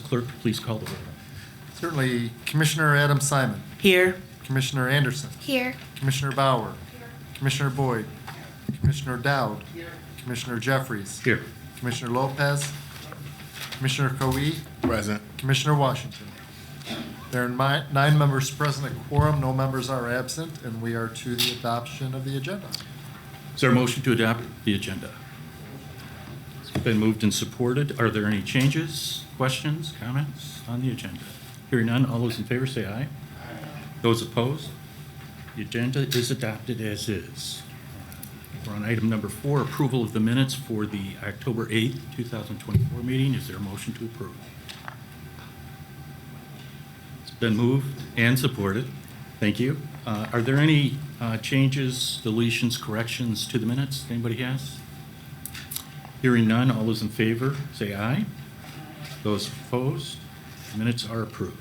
Clerk, please call the roll. Certainly, Commissioner Adam Simon, Here. Commissioner Anderson, Here. Commissioner Bauer, Commissioner Boyd, Commissioner Dowd, Commissioner Jeffries, Here. Commissioner Lopez, Commissioner Coe, Present. Commissioner Washington. There are 9 members present at quorum, no members are absent, and we are to the adoption of the agenda. Is there a motion to adopt the agenda? It's been moved and supported. Are there any changes, questions, comments on the agenda? Hearing none, all those in favor say aye. Those opposed? The agenda is adopted as is. We're on item number 4, approval of the minutes for the October 8th, 2024 meeting. Is there a motion to approve? It's been moved and supported. Thank you. Are there any changes, deletions, corrections to the minutes anybody has? Hearing none, all those in favor say aye. Those opposed? Minutes are approved.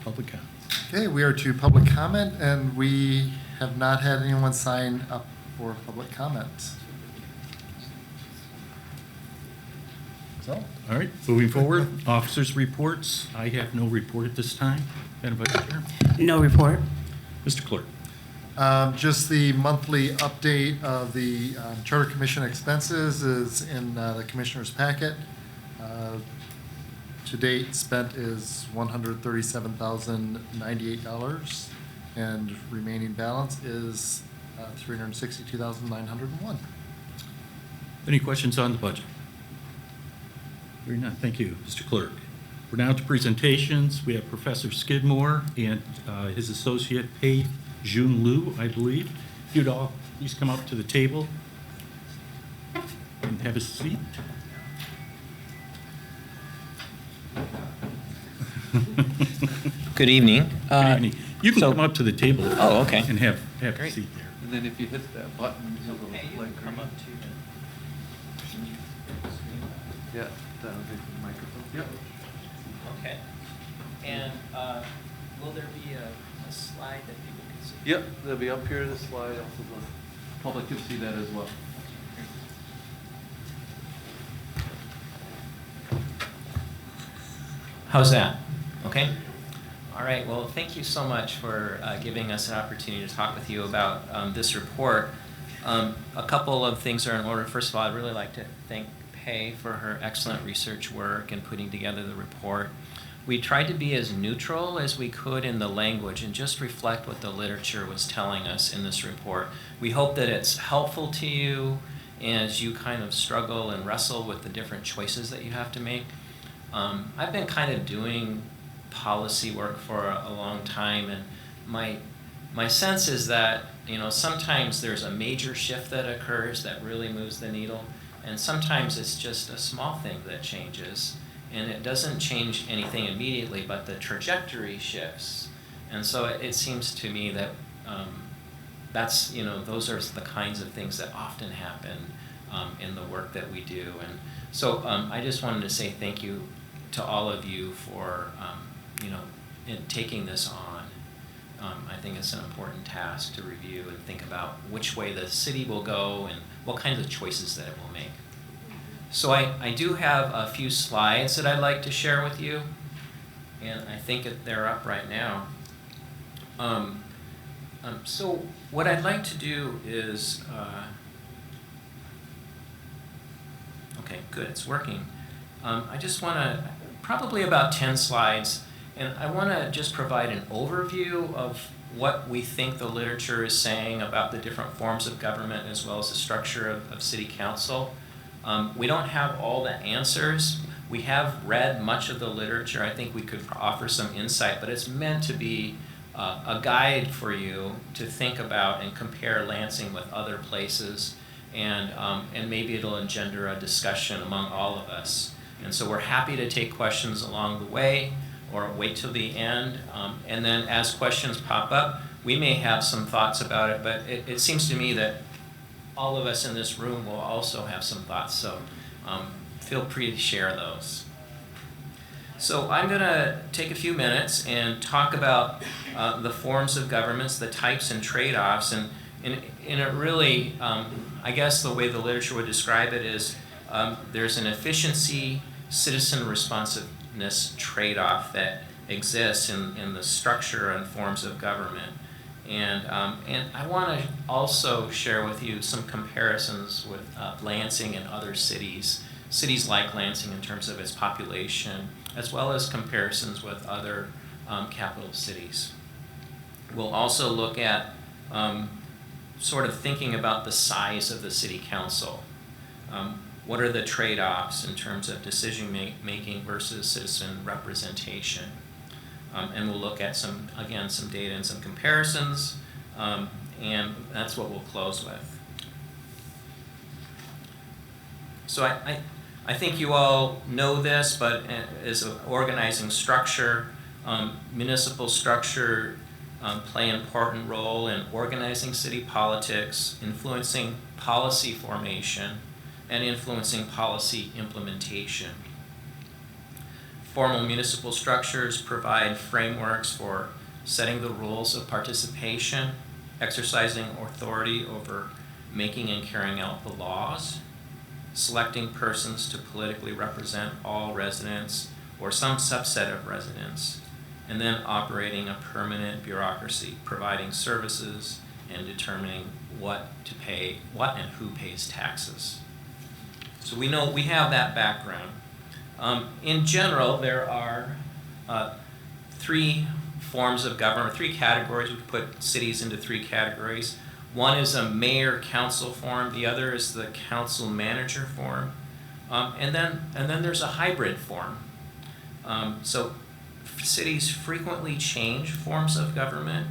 Public comment. Okay, we are to public comment, and we have not had anyone sign up for public comment. So, All right, moving forward, officers' reports. I have no report at this time. Madam Vice Chair. No report. Mr. Clerk. just the monthly update of the Charter Commission expenses is in the Commissioner's packet. To date, spent is $137,098, and remaining balance is $362,901. Any questions on the budget? Hearing none, thank you, Mr. Clerk. We're now to presentations. We have Professor Skidmore and his associate, Pei Jun Liu, I believe. If you'd all please come up to the table and have a seat. Good evening. Good evening. You can so- come up to the table. Oh, okay. And have a Great. seat there. And then if you hit that button, it will like come up to Yeah, that'll be the microphone. Yep. Okay. And will there be a slide that people can see? Yep, they'll be up here, this slide, also the public can see that as well. How's that? Okay. All right. Well, thank you so much for giving us an opportunity to talk with you about this report. A couple of things are in order. First of all, I'd really like to thank Pei for her excellent research work and putting together the report. We tried to be as neutral as we could in the language and just reflect what the literature was telling us in this report. We hope that it's helpful to you as you kind of struggle and wrestle with the different choices that you have to make. I've been kind of doing policy work for a long time, and my sense is that sometimes there's a major shift that occurs that really moves the needle, and sometimes it's just a small thing that changes, and it doesn't change anything immediately, but the trajectory shifts. And so it seems to me that that's those are the kinds of things that often happen in the work that we do. And so I just wanted to say thank you to all of you for in taking this on. I think it's an important task to review and think about which way the city will go and what kinds of choices that it will make. So I do have a few slides that I'd like to share with you, and I think that they're up right now. So what I'd like to do is, okay, good, it's working. I just want to, probably about 10 slides, and I want to just provide an overview of what we think the literature is saying about the different forms of government as well as the structure of city council. We don't have all the answers. We have read much of the literature. I think we could offer some insight, but it's meant to be a guide for you to think about and compare Lansing with other places, and maybe it'll engender a discussion among all of us. And so we're happy to take questions along the way or wait till the end. And then as questions pop up, we may have some thoughts about it, but it seems to me that all of us in this room will also have some thoughts, so feel free to share those. So I'm going to take a few minutes and talk about the forms of governments, the types and trade-offs, and it really, I guess the way the literature would describe it is there's an efficiency, citizen effectiveness trade-off that exists in the structure and forms of government. And I want to also share with you some comparisons with Lansing and other cities like Lansing in terms of its population, as well as comparisons with other capital cities. We'll also look at sort of thinking about the size of the city council. What are the trade-offs in terms of decision making versus citizen representation? And we'll look at some data and some comparisons, and that's what we'll close with. So I think you all know this, but as an organizing structure, municipal structure play an important role in organizing city politics, influencing policy formation, and influencing policy implementation. Formal municipal structures provide frameworks for setting the rules of participation, exercising authority over making and carrying out the laws, selecting persons to politically represent all residents or some subset of residents, and then operating a permanent bureaucracy, providing services and determining what to pay, what and who pays taxes. So we know we have that background. In general, there are three forms of government, three categories. We could put cities into three categories. One is a mayor-council form. The other is the council-manager form. And then there's a hybrid form. So cities frequently change forms of government.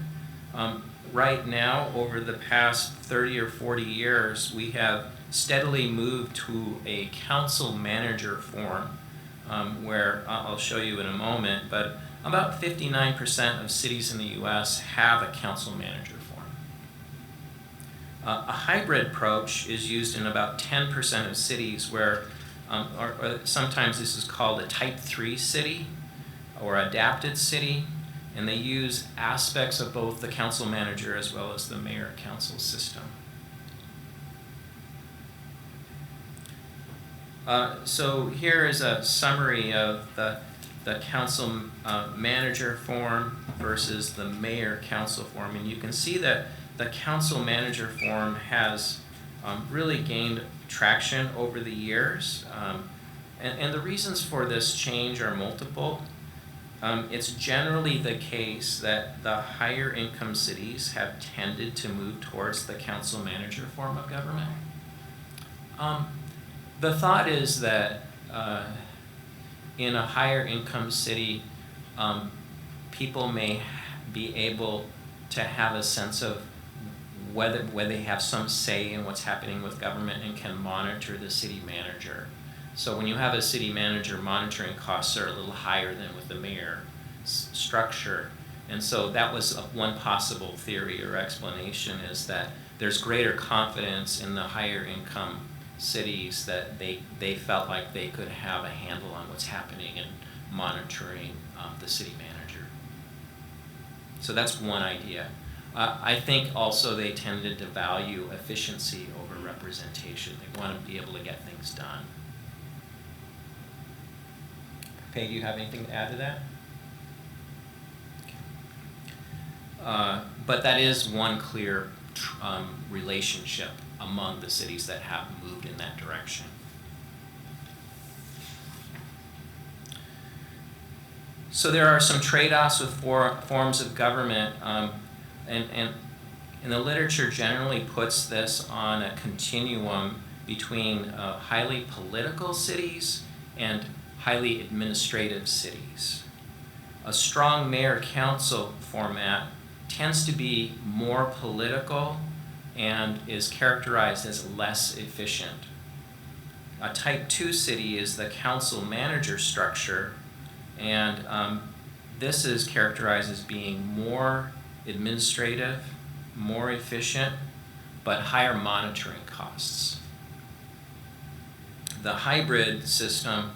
Right now, over the past 30 or 40 years, we have steadily moved to a council-manager form, where I'll show you in a moment, but about 59% of cities in the US have a council-manager form. A hybrid approach is used in about 10% of cities where, or sometimes this is called a type 3 city or adapted city, and they use aspects of both the council manager as well as the mayor-council system. So here is a summary of the council manager form versus the mayor-council form, and you can see that the council manager form has really gained traction over the years, and the reasons for this change are multiple. It's generally the case that the higher income cities have tended to move towards the council manager form of government. The thought is that in a higher income city, people may be able to have a sense of whether they have some say in what's happening with government and can monitor the city manager. So when you have a city manager, monitoring costs are a little higher than with the mayor structure. And so that was one possible theory or explanation, is that there's greater confidence in the higher income cities that they felt like they could have a handle on what's happening and monitoring the city manager. So that's one idea. I think also they tended to value efficiency over representation. They want to be able to get things done. Peg, do you have anything to add to that? But that is one clear relationship among the cities that have moved in that direction. So there are some trade-offs with forms of government, and the literature generally puts this on a continuum between highly political cities and highly administrative cities. A strong mayor-council format tends to be more political and is characterized as less efficient. A type 2 city is the council-manager structure, and this is characterized as being more administrative, more efficient, but higher monitoring costs. The hybrid system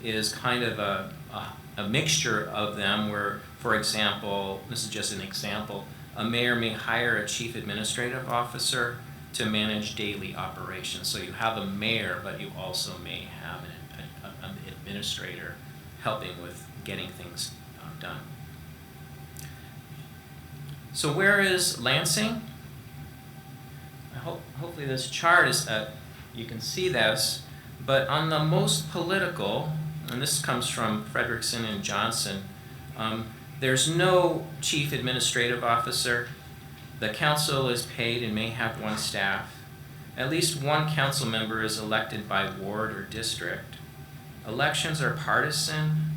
is kind of a mixture of them where, for example, this is just an example, a mayor may hire a chief administrative officer to manage daily operations. So you have a mayor, but you also may have administrator helping with getting things done. So where is Lansing? Hopefully this chart is, you can see this, but on the most political, and this comes from Frederickson and Johnson, there's no chief administrative officer. The council is paid and may have one staff. At least one council member is elected by ward or district. Elections are partisan.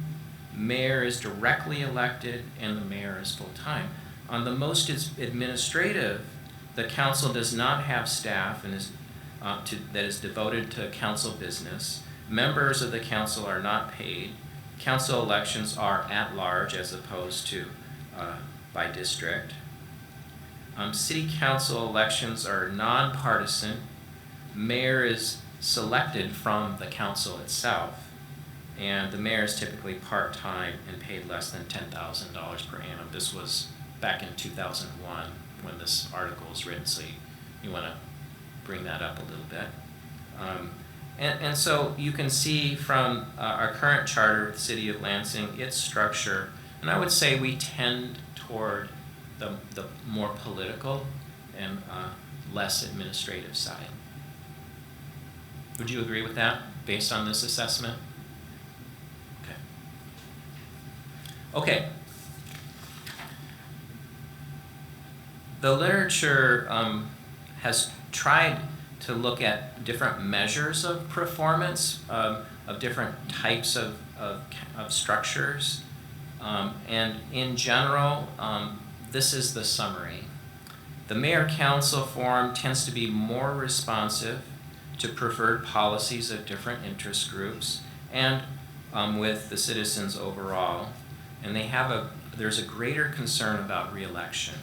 Mayor is directly elected, and the mayor is full-time. On the most administrative, the council does not have staff and is that is devoted to council business. Members of the council are not paid. Council elections are at large as opposed to by district. City council elections are nonpartisan. Mayor is selected from the council itself, and the mayor is typically part-time and paid less than $10,000 per annum. This was back in 2001 when this article was written, so you want to bring that up a little bit. And so you can see from our current charter of the City of Lansing, its structure, and I would say we tend toward the more political and less administrative side. Would you agree with that based on this assessment? Okay. The literature has tried to look at different measures of performance of different types of structures. And in general, this is the summary. The mayor-council form tends to be more responsive to preferred policies of different interest groups and with the citizens overall. And there's a greater concern about re-election.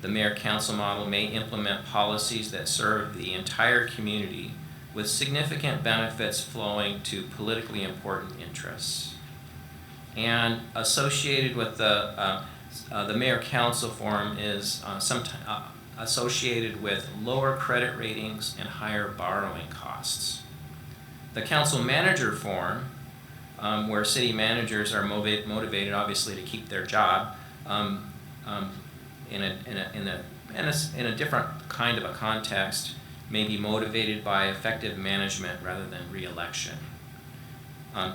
The mayor-council model may implement policies that serve the entire community with significant benefits flowing to politically important interests. And associated with the mayor-council form is associated with lower credit ratings and higher borrowing costs. The council-manager form, where city managers are motivated obviously to keep their job, in a different kind of a context, may be motivated by effective management rather than re-election.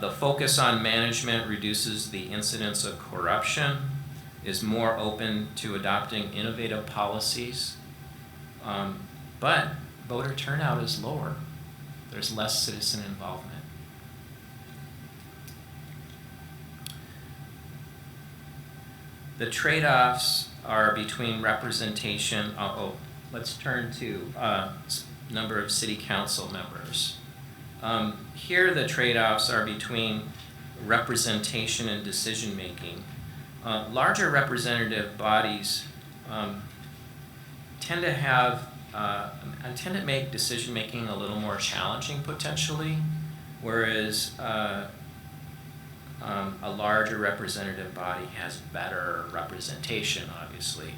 The focus on management reduces the incidence of corruption, is more open to adopting innovative policies, but voter turnout is lower. There's less citizen involvement. The trade-offs are between representation. Let's turn to number of city council members. Here the trade-offs are between representation and decision-making. Larger representative bodies tend to make decision-making a little more challenging potentially, whereas a larger representative body has better representation, obviously.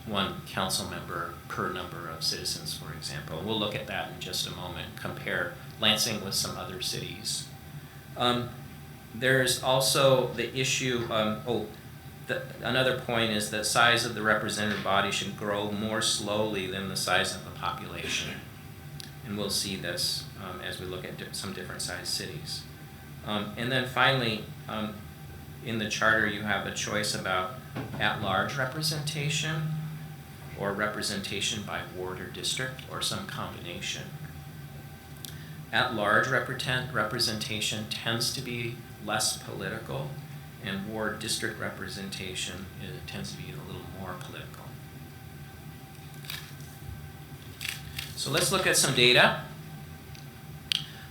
One council member per number of citizens, for example. We'll look at that in just a moment, compare Lansing with some other cities. There's also the issue, another point is that size of the representative body should grow more slowly than the size of the population. And we'll see this as we look at some different sized cities. And then finally, in the charter you have a choice about at-large representation or representation by ward or district or some combination. At-large representation tends to be less political, and ward district representation tends to be a little more political. So let's look at some data.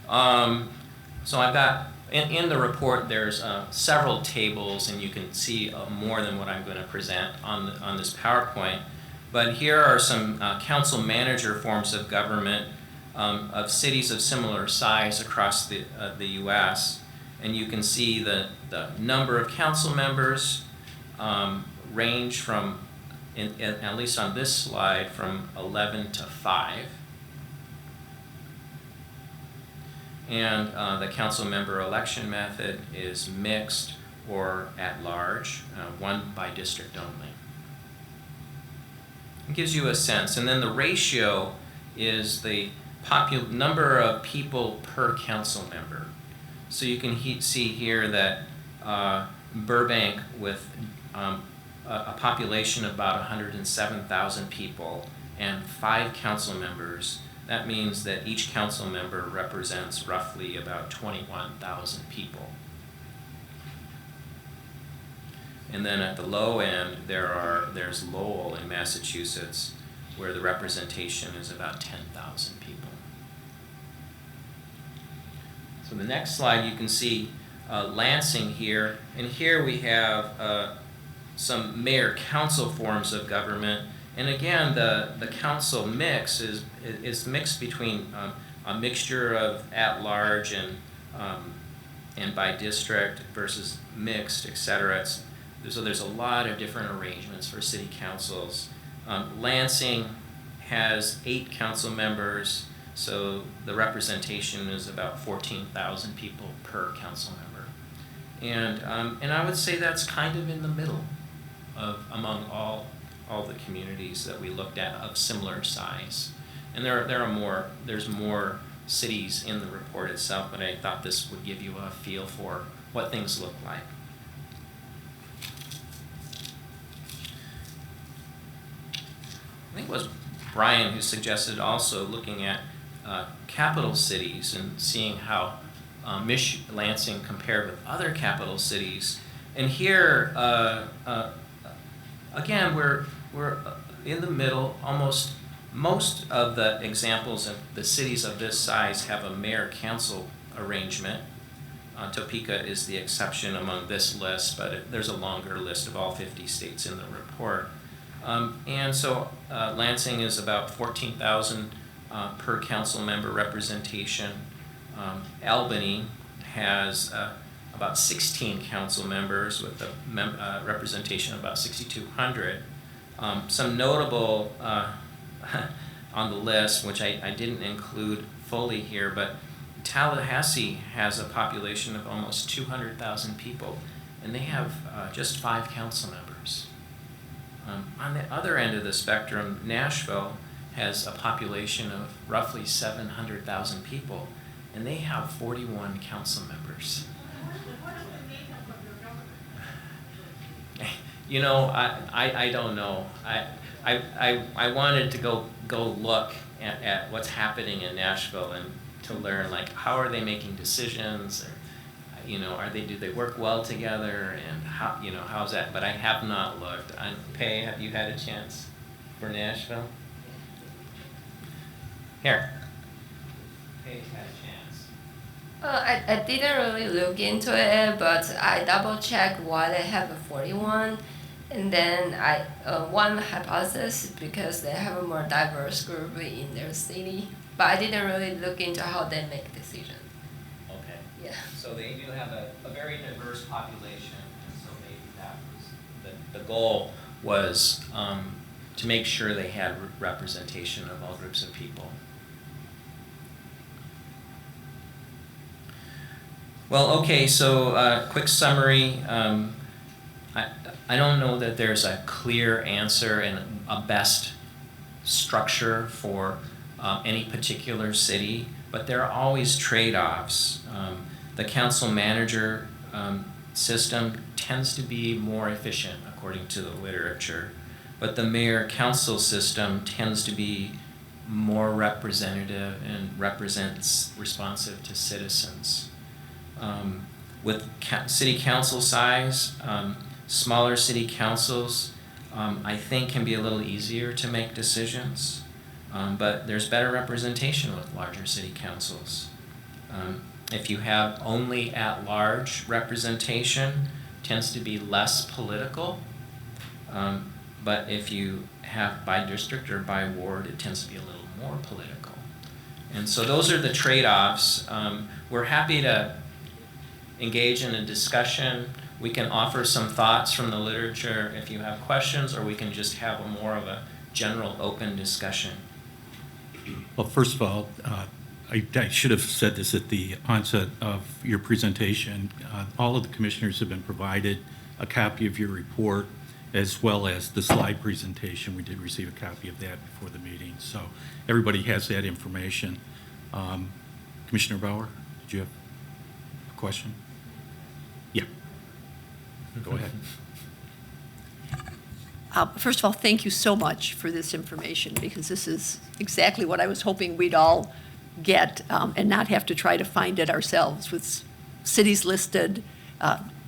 So I've got, in the report there's several tables, and you can see more than what I'm going to present on this PowerPoint. But here are some council manager forms of government of cities of similar size across the U.S. And you can see the number of council members range from, at least on this slide, from 11 to 5. And the council member election method is mixed or at large, one by district only. It gives you a sense. And then the ratio is the number of people per council member. So you can see here that Burbank, with a population of about 107,000 people and 5 council members, that means that each council member represents roughly about 21,000 people. And then at the low end, there's Lowell in Massachusetts, where the representation is about 10,000 people. So the next slide, you can see Lansing here, and here we have some mayor-council forms of government. And again, the council mix is mixed between a mixture of at-large and by district versus mixed, et cetera. So there's a lot of different arrangements for city councils. Lansing has 8 council members, so the representation is about 14,000 people per council member. And I would say that's kind of in the middle among all the communities that we looked at of similar size. And there's more cities in the report itself, but I thought this would give you a feel for what things look like. I think it was Brian who suggested also looking at capital cities and seeing how Lansing compared with other capital cities. And here, again, we're in the middle. Most of the examples of the cities of this size have a mayor-council arrangement. Topeka is the exception among this list, but there's a longer list of all 50 states in the report. And so Lansing is about 14,000 per council member representation. Albany has about 16 council members with a representation of about 6,200. Some notable on the list, which I didn't include fully here, but Tallahassee has a population of almost 200,000 people, and they have just 5 council members. On the other end of the spectrum, Nashville has a population of roughly 700,000 people, and they have 41 council members. You know, I don't know. I wanted to go look at what's happening in Nashville and to learn, like, how are they making decisions, or, you know, do they work well together, and how's that? But I have not looked. Pei, have you had a chance for Nashville? Here. Pei's had a chance. I didn't really look into it, but I double checked why they have a 41, and then one hypothesis because they have a more diverse group in their city, but I didn't really look into how they make decisions. Okay. Yeah. So they do have a very diverse population, and so maybe that was the goal was to make sure they had representation of all groups of people. Well, okay, so quick summary. I don't know that there's a clear answer and a best structure for any particular city, but there are always trade-offs. The council manager system tends to be more efficient according to the literature, but the mayor-council system tends to be more representative and represents responsive to citizens. With city council size, smaller city councils, I think can be a little easier to make decisions, but there's better representation with larger city councils. If you have only at-large representation, tends to be less political, but if you have by district or by ward, it tends to be a little more political. And so those are the trade-offs. We're happy to engage in a discussion. We can offer some thoughts from the literature if you have questions, or we can just have more of a general open discussion. Well, first of all, I should have said this at the onset of your presentation. All of the commissioners have been provided a copy of your report as well as the slide presentation. We did receive a copy of that before the meeting, so everybody has that information. Commissioner Bauer, did you have a question? Yeah. Go ahead. First of all, thank you so much for this information, because this is exactly what I was hoping we'd all get, and not have to try to find it ourselves with cities listed,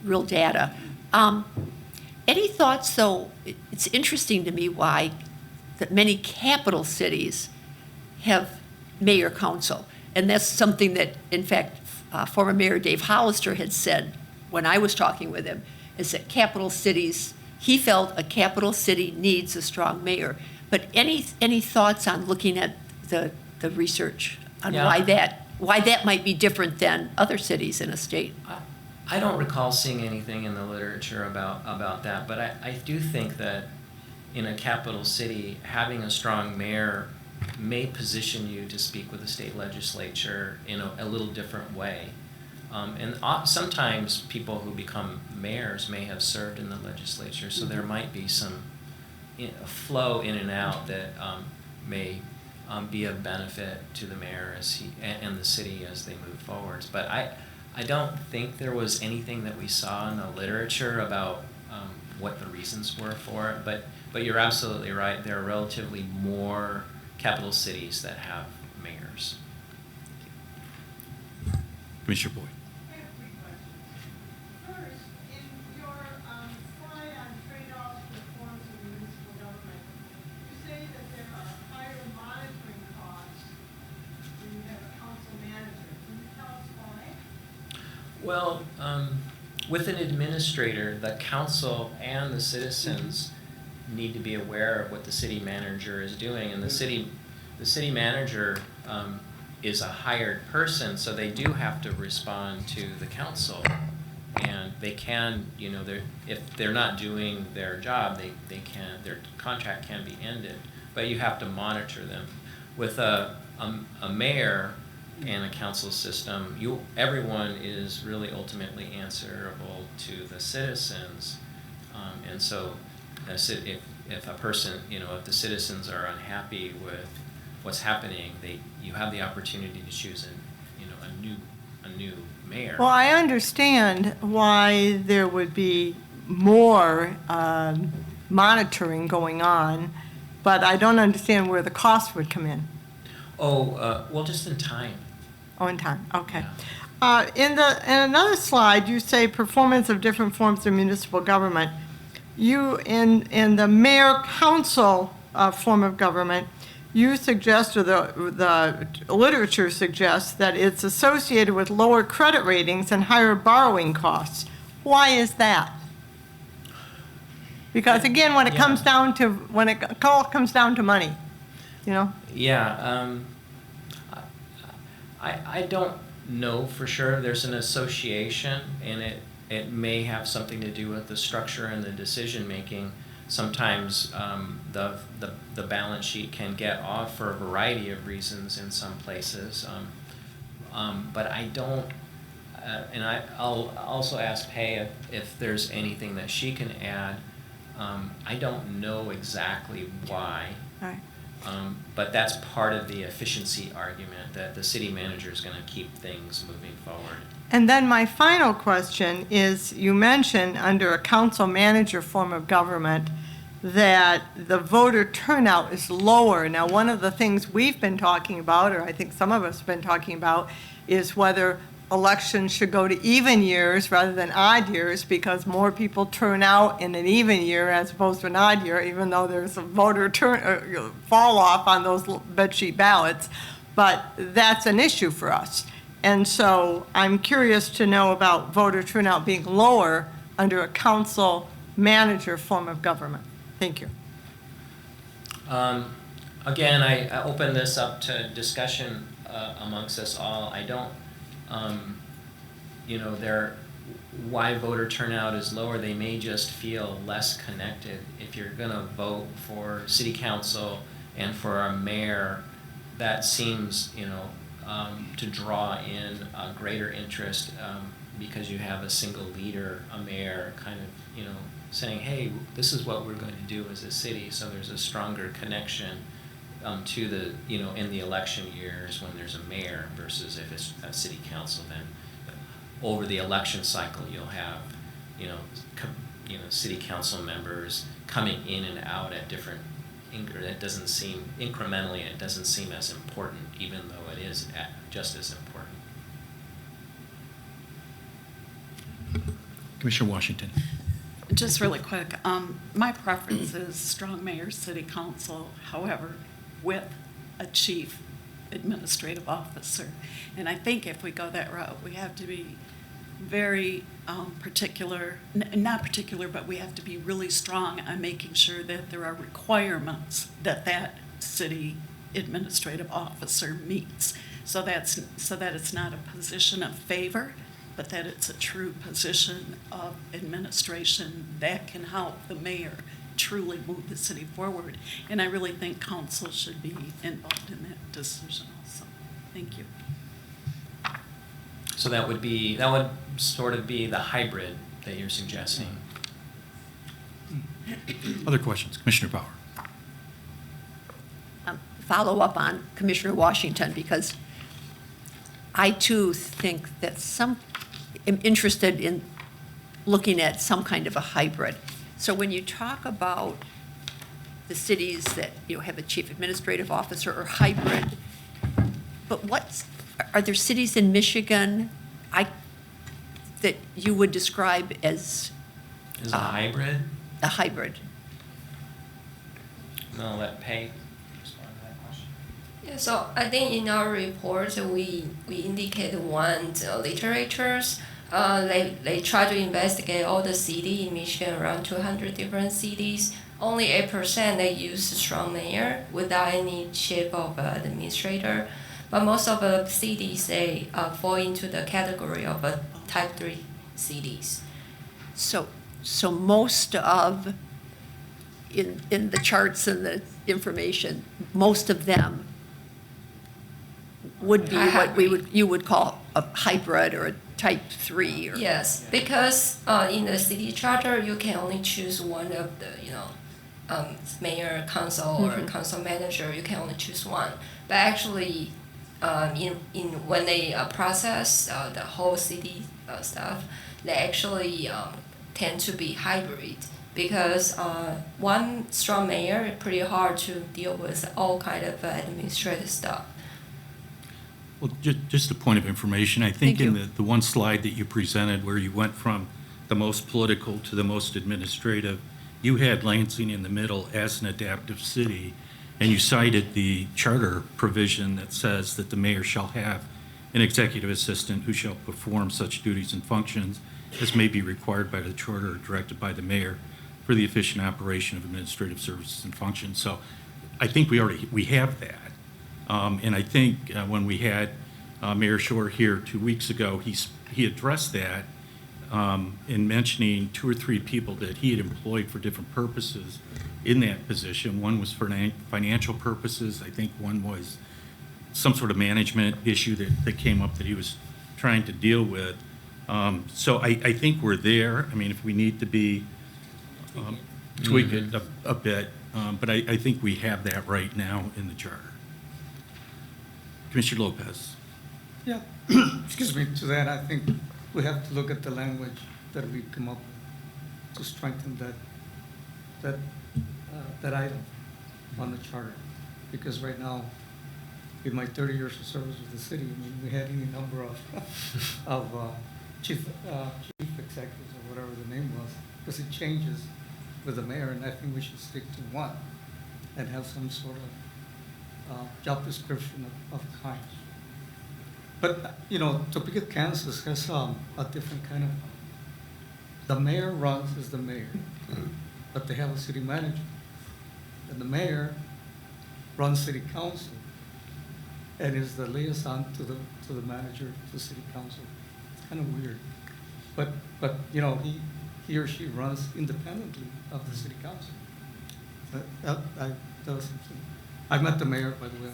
real data. Any thoughts, though? It's interesting to me why that many capital cities have mayor council. And that's something that, in fact, former Mayor Dave Hollister had said when I was talking with him, is that capital cities, he felt a capital city needs a strong mayor. But any thoughts on looking at the research on Yeah. why that might be different than other cities in a state? I don't recall seeing anything in the literature about that, but I do think that in a capital city, having a strong mayor may position you to speak with the state legislature in a little different way. Sometimes people who become mayors may have served in the legislature, so there might be some flow in and out that may be of benefit to the mayor and the city as they move forwards. But I don't think there was anything that we saw in the literature about what the reasons were for it. But you're absolutely right. There are relatively more capital cities that have mayors. Commissioner Boyd. I have 3 questions. First, in your slide on trade-offs with forms of municipal government, you say that there are higher monitoring costs when you have a council manager. Can you tell us why? Well, with an administrator, the council and the citizens need to be aware of what the city manager is doing, and the city manager is a hired person, so they do have to respond to the council, and they can, if they're not doing their job, their contract can be ended, but you have to monitor them. With a mayor and a council system, everyone is really ultimately answerable to the citizens, and so if a person, if the citizens are unhappy with what's happening, you have the opportunity to choose a new mayor. Well, I understand why there would be more monitoring going on, but I don't understand where the cost would come in. Well, just in time. Oh, in time, okay. Yeah. In another slide, you say performance of different forms of municipal government. You, in the mayor-council form of government, you suggest, or the literature suggests, that it's associated with lower credit ratings and higher borrowing costs. Why is that? Because again, when it comes down to, all comes down to money, Yeah, I don't know for sure. There's an association, and it may have something to do with the structure and the decision-making. Sometimes the balance sheet can get off for a variety of reasons in some places. But I don't, and I'll also ask Pei if there's anything that she can add. I don't know exactly why. All right. But that's part of the efficiency argument, that the city manager is going to keep things moving forward. And then my final question is, you mentioned under a council manager form of government that the voter turnout is lower. Now, one of the things we've been talking about, or I think some of us have been talking about, is whether elections should go to even years rather than odd years, because more people turn out in an even year as opposed to an odd year, even though there's a voter fall off on those bedsheet ballots. But that's an issue for us. And so I'm curious to know about voter turnout being lower under a council manager form of government. Thank you. Again, I open this up to discussion amongst us all. I don't, why voter turnout is lower, they may just feel less connected. If you're going to vote for city council and for a mayor, that seems, to draw in greater interest because you have a single leader, a mayor, kind of, saying, hey, this is what we're going to do as a city. So there's a stronger connection to the, in the election years when there's a mayor versus if it's a city council. Then over the election cycle, you'll have, city council members coming in and out at different. It doesn't seem incrementally. It doesn't seem as important, even though it is just as important. Commissioner Washington. Just really quick, my preference is strong mayor, city council, however, with a chief administrative officer. And I think if we go that route, we have to be very particular, not particular, but we have to be really strong on making sure that there are requirements that that city administrative officer meets. So that it's not a position of favor, but that it's a true position of administration that can help the mayor truly move the city forward. And I really think council should be involved in that decision also. Thank you. So that would sort of be the hybrid that you're suggesting. Other questions? Commissioner Bauer. Follow up on Commissioner Washington, because I too think that am interested in looking at some kind of a hybrid. So when you talk about the cities that have a chief administrative officer or hybrid, but are there cities in Michigan that you would describe as a hybrid? A hybrid. No, let Pei respond to that question. Yeah, so I think in our report we indicate one literatures. They try to investigate all the cities in Michigan, around 200 different cities. Only 8% they use strong mayor without any chief of administrator. But most of the cities, they fall into the category of type 3 cities. So most of, in the charts and the information, most of them would be what you would call a hybrid or a type 3. Yes, because in the city charter, you can only choose one of the, mayor, council, or council manager. You can only choose one. But actually, when they process the whole city stuff, they actually tend to be hybrid, because one strong mayor is pretty hard to deal with all kind of administrative stuff. Well, just a point of information, I think Thank in you. the one slide that you presented where you went from the most political to the most administrative, you had Lansing in the middle as an adaptive city, and you cited the charter provision that says that the mayor shall have an executive assistant who shall perform such duties and functions as may be required by the charter or directed by the mayor for the efficient operation of administrative services and functions. So I think we have that. And I think when we had Mayor Shore here 2 weeks ago, he addressed that in mentioning 2 or 3 people that he had employed for different purposes in that position. One was for financial purposes. I think one was some sort of management issue that came up that he was trying to deal with. So I think we're there. I mean, if we need to be tweak it a bit, but I think we have that right now in the charter. Commissioner Lopez. Yeah, excuse me, to that, I think we have to look at the language that we come up with to strengthen that item on the charter. Because right now, in my 30 years of service with the city, I mean, we had any number of chief executives or whatever the name was, because it changes with the mayor, and I think we should stick to one and have some sort of job description of kind. But, Topeka, Kansas has a different kind of, the mayor runs as the mayor, but they have a city manager. And the mayor runs city council and is the liaison to the manager, to city council. It's kind of weird. But he or she runs independently of the city council. That was something. I met the mayor, by the way.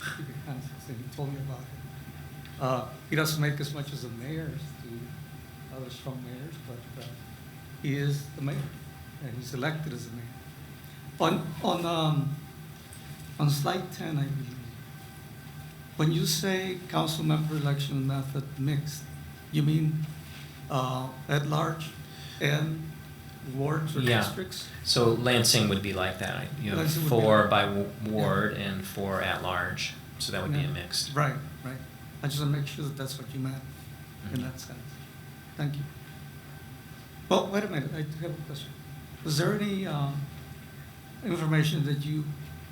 city councils, and he told me about it. He doesn't make as much as the mayors do, other strong mayors, but he is the mayor, and he's elected as the mayor. On slide 10, I believe, when you say council member election method mixed, you mean at large and wards or Yeah. districts? So Lansing would be like that. You have Lansing would be 4 like by ward and 4 at large. So that would be a Yeah. mixed. Right, right. I just want to make sure that that's what you meant in Mhm. that sense. Thank you. Well, wait a minute, I do have a question. Was there any information that you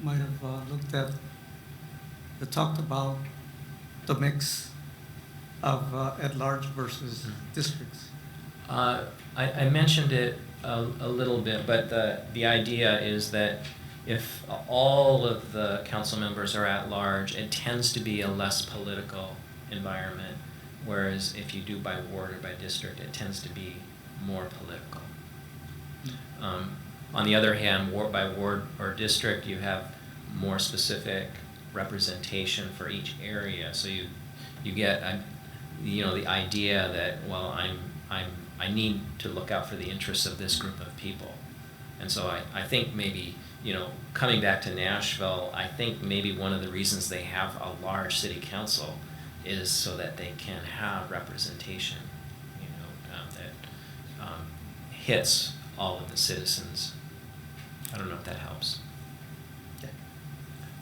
might have looked at that talked about the mix of at-large versus districts? I mentioned it a little bit, but the idea is that if all of the council members are at large, it tends to be a less political environment, whereas if you do by ward or by district, it tends to be more political. On the other hand, ward by ward or district, you have more specific representation for each area, so you get the idea that, well, I need to look out for the interests of this group of people. And so I think maybe, coming back to Nashville, I think maybe one of the reasons they have a large city council is so that they can have representation, that hits all of the citizens. I don't know if that helps.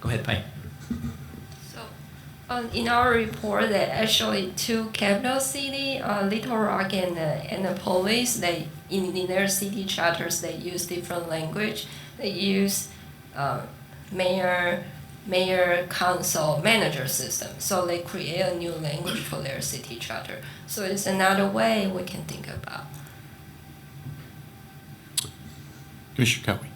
Go ahead, Pine. So, in our report, there are actually 2 capital city, Little Rock and the police. They in their city charters they use different language. They use mayor, council, manager system. So they create a new language for their city charter. So it's another way we can think about. Commissioner Cowie.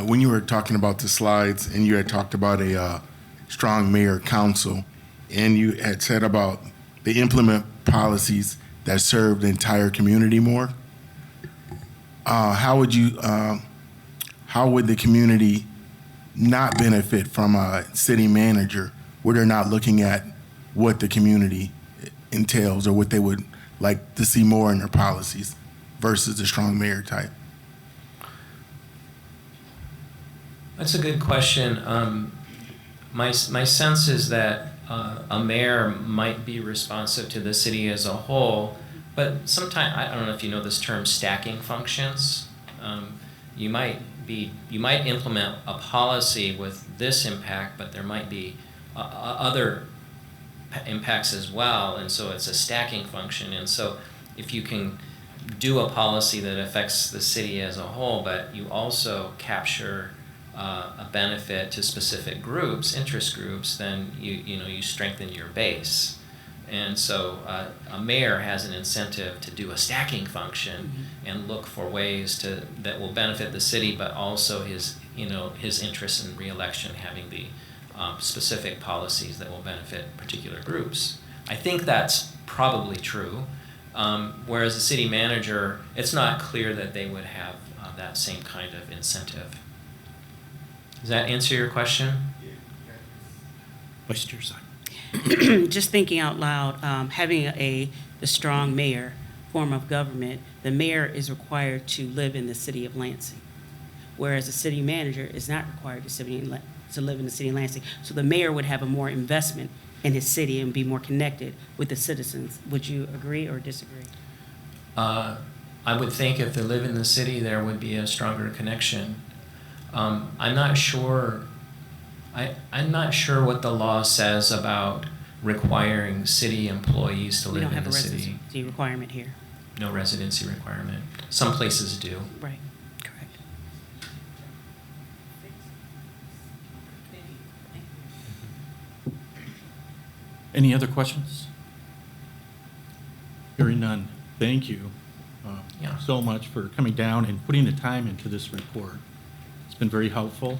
When you were talking about the slides and you had talked about a strong mayor council and you had said about they implement policies that serve the entire community more, how would the community not benefit from a city manager where they're not looking at what the community entails or what they would like to see more in their policies versus the strong mayor type? That's a good question. My sense is that a mayor might be responsive to the city as a whole, but sometimes, I don't know if you know this term, stacking functions. You might implement a policy with this impact, but there might be other impacts as well, and so it's a stacking function. And so if you can do a policy that affects the city as a whole, but you also capture a benefit to specific groups, interest groups, then you strengthen your base. And so a mayor has an incentive to do a stacking function and look for ways that will benefit the city, but also his interest in re-election, having the specific policies that will benefit particular groups. I think that's probably true. Whereas a city manager, it's not clear that they would have that same kind of incentive. Does that answer your question? Vice Chair Simon. Just thinking out loud, having the strong mayor form of government, the mayor is required to live in the city of Lansing, whereas the city manager is not required to live in the city of Lansing. So the mayor would have a more investment in his city and be more connected with the citizens. Would you agree or disagree? I would think if they live in the city, there would be a stronger connection. I'm not sure. I'm not sure what the law says about requiring city employees to We live don't in have a the city. residency requirement here. No residency requirement. Some places do. Right, correct. Any other questions? Hearing none. Thank you Yeah. so much for coming down and putting the time into this report. It's been very helpful.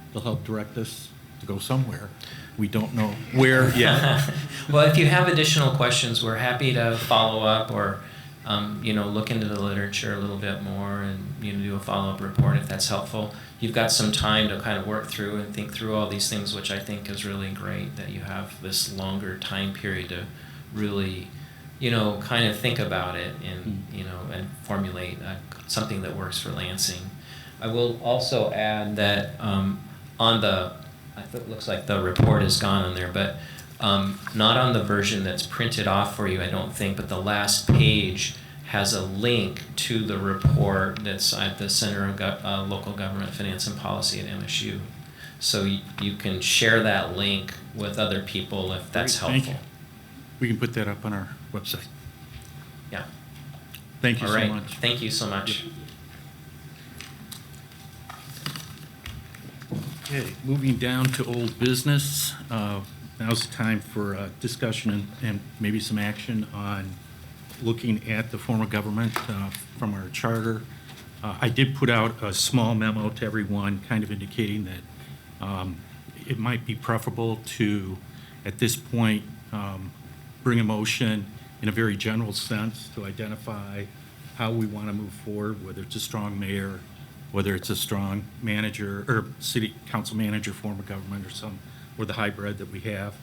It'll help direct us to go somewhere. We don't know where yet. Well, if you have additional questions, we're happy to follow up or look into the literature a little bit more and, do a follow-up report if that's helpful. You've got some time to kind of work through and think through all these things, which I think is really great that you have this longer time period to really, kind of think about it and, and formulate something that works for Lansing. I will also add that it looks like the report is gone on there, but not on the version that's printed off for you, I don't think, but the last page has a link to the report that's at the Center of Local Government Finance and Policy at MSU. So you can share that link with other people if that's Great, thank helpful. you. We can put that up on our website. Yeah. Thank you All so right. much. Thank you so much. Okay, moving down to old business. Now's the time for discussion and maybe some action on looking at the form of government from our charter. I did put out a small memo to everyone kind of indicating that it might be preferable to, at this point, bring a motion in a very general sense to identify how we want to move forward, whether it's a strong mayor, whether it's a strong manager or city council manager form of government or the hybrid that we have.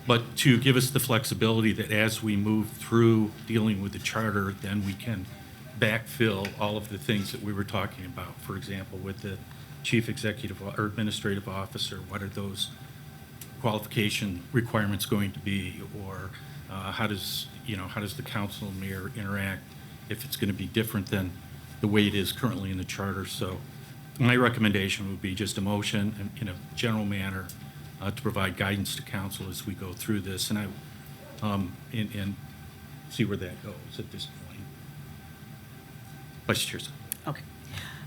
But to give us the flexibility that as we move through dealing with the charter, then we can backfill all of the things that we were talking about. For example, with the chief executive or administrative officer, what are those qualification requirements going to be? Or how does the council and mayor interact if it's going to be different than the way it is currently in the charter? So my recommendation would be just a motion in a general manner to provide guidance to council as we go through this, and see where that goes at this point. Vice Chair. Okay.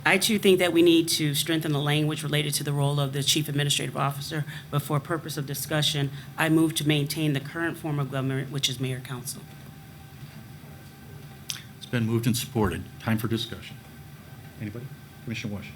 I too think that we need to strengthen the language related to the role of the Chief Administrative Officer, but for purpose of discussion, I move to maintain the current form of government, which is mayor council. It's been moved and supported. Time for discussion. Anybody? Commissioner Washington.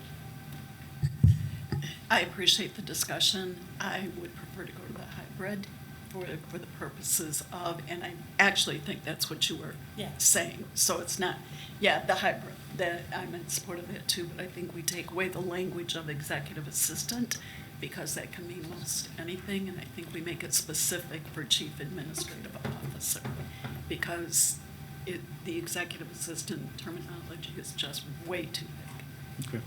I appreciate the discussion. I would prefer to go to the hybrid for the purposes of, and I actually think that's what you were saying. So it's not, the hybrid, that I'm in support of it too, but I think we take away the language of executive assistant because that can mean most anything, and I think we make it specific for chief administrative officer because the executive assistant terminology is just way too big. Okay.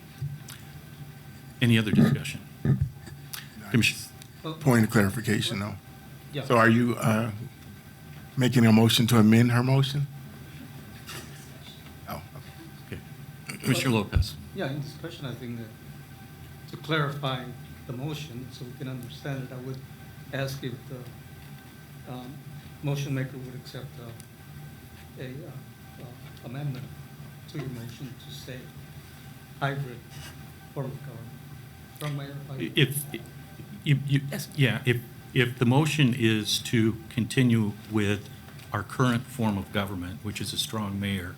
Any other discussion? Commissioner. Point of clarification, though. Yeah. So are you making a motion to amend her motion? Oh, Okay. Commissioner Lopez. Yeah, in discussion, I think that to clarify the motion so we can understand it, I would ask if the motion maker would accept a amendment to your motion to say hybrid form of government. Strong mayor, hybrid. If the motion is to continue with our current form of government, which is a strong mayor,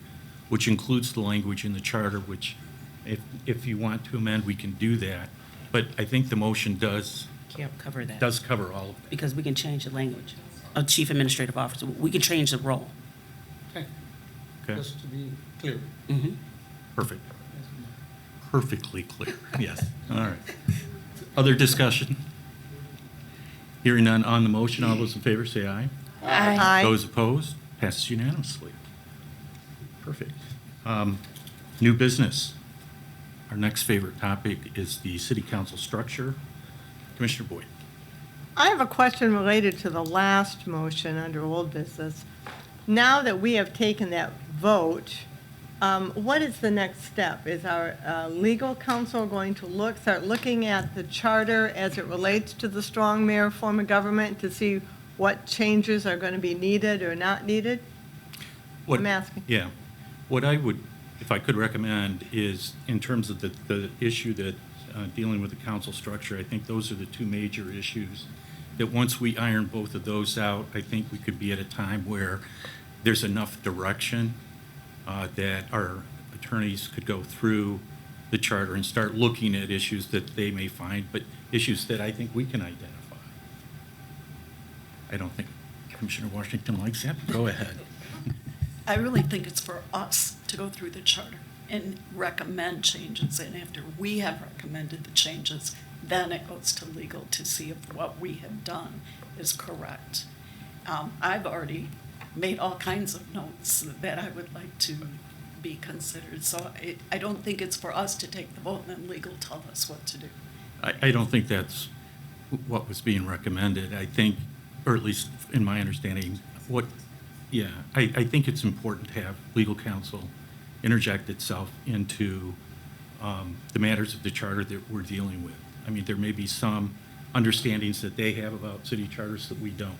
which includes the language in the charter, which if you want to amend, we can do that. But I think the motion does Cover that. cover all of that. Because we can change the language of chief administrative officer. We can change the role. Okay, Okay, just to be clear. Mhm. perfect. Yes, ma'am. Perfectly clear, yes. All right. Other discussion? Hearing none on the motion, all those in favor say aye. Aye. Those opposed, passes unanimously. Perfect. New business. Our next favorite topic is the city council structure. Commissioner Boyd. I have a question related to the last motion under old business. Now that we have taken that vote, what is the next step? Is our legal counsel going to start looking at the charter as it relates to the strong mayor form of government to see what changes are going to be needed or not needed? I'm asking. Yeah. What I would, if I could recommend, is in terms of the issue that dealing with the council structure, I think those are the two major issues. That once we iron both of those out, I think we could be at a time where there's enough direction that our attorneys could go through the charter and start looking at issues that they may find, but issues that I think we can identify. I don't think Commissioner Washington likes that, but go ahead. I really think it's for us to go through the charter and recommend changes, and after we have recommended the changes, then it goes to legal to see if what we have done is correct. I've already made all kinds of notes that I would like to be considered, so I don't think it's for us to take the vote and then legal tell us what to do. I don't think that's what was being recommended. I think, or at least in my understanding, I think it's important to have legal counsel interject itself into the matters of the charter that we're dealing with. I mean, there may be some understandings that they have about city charters that we don't.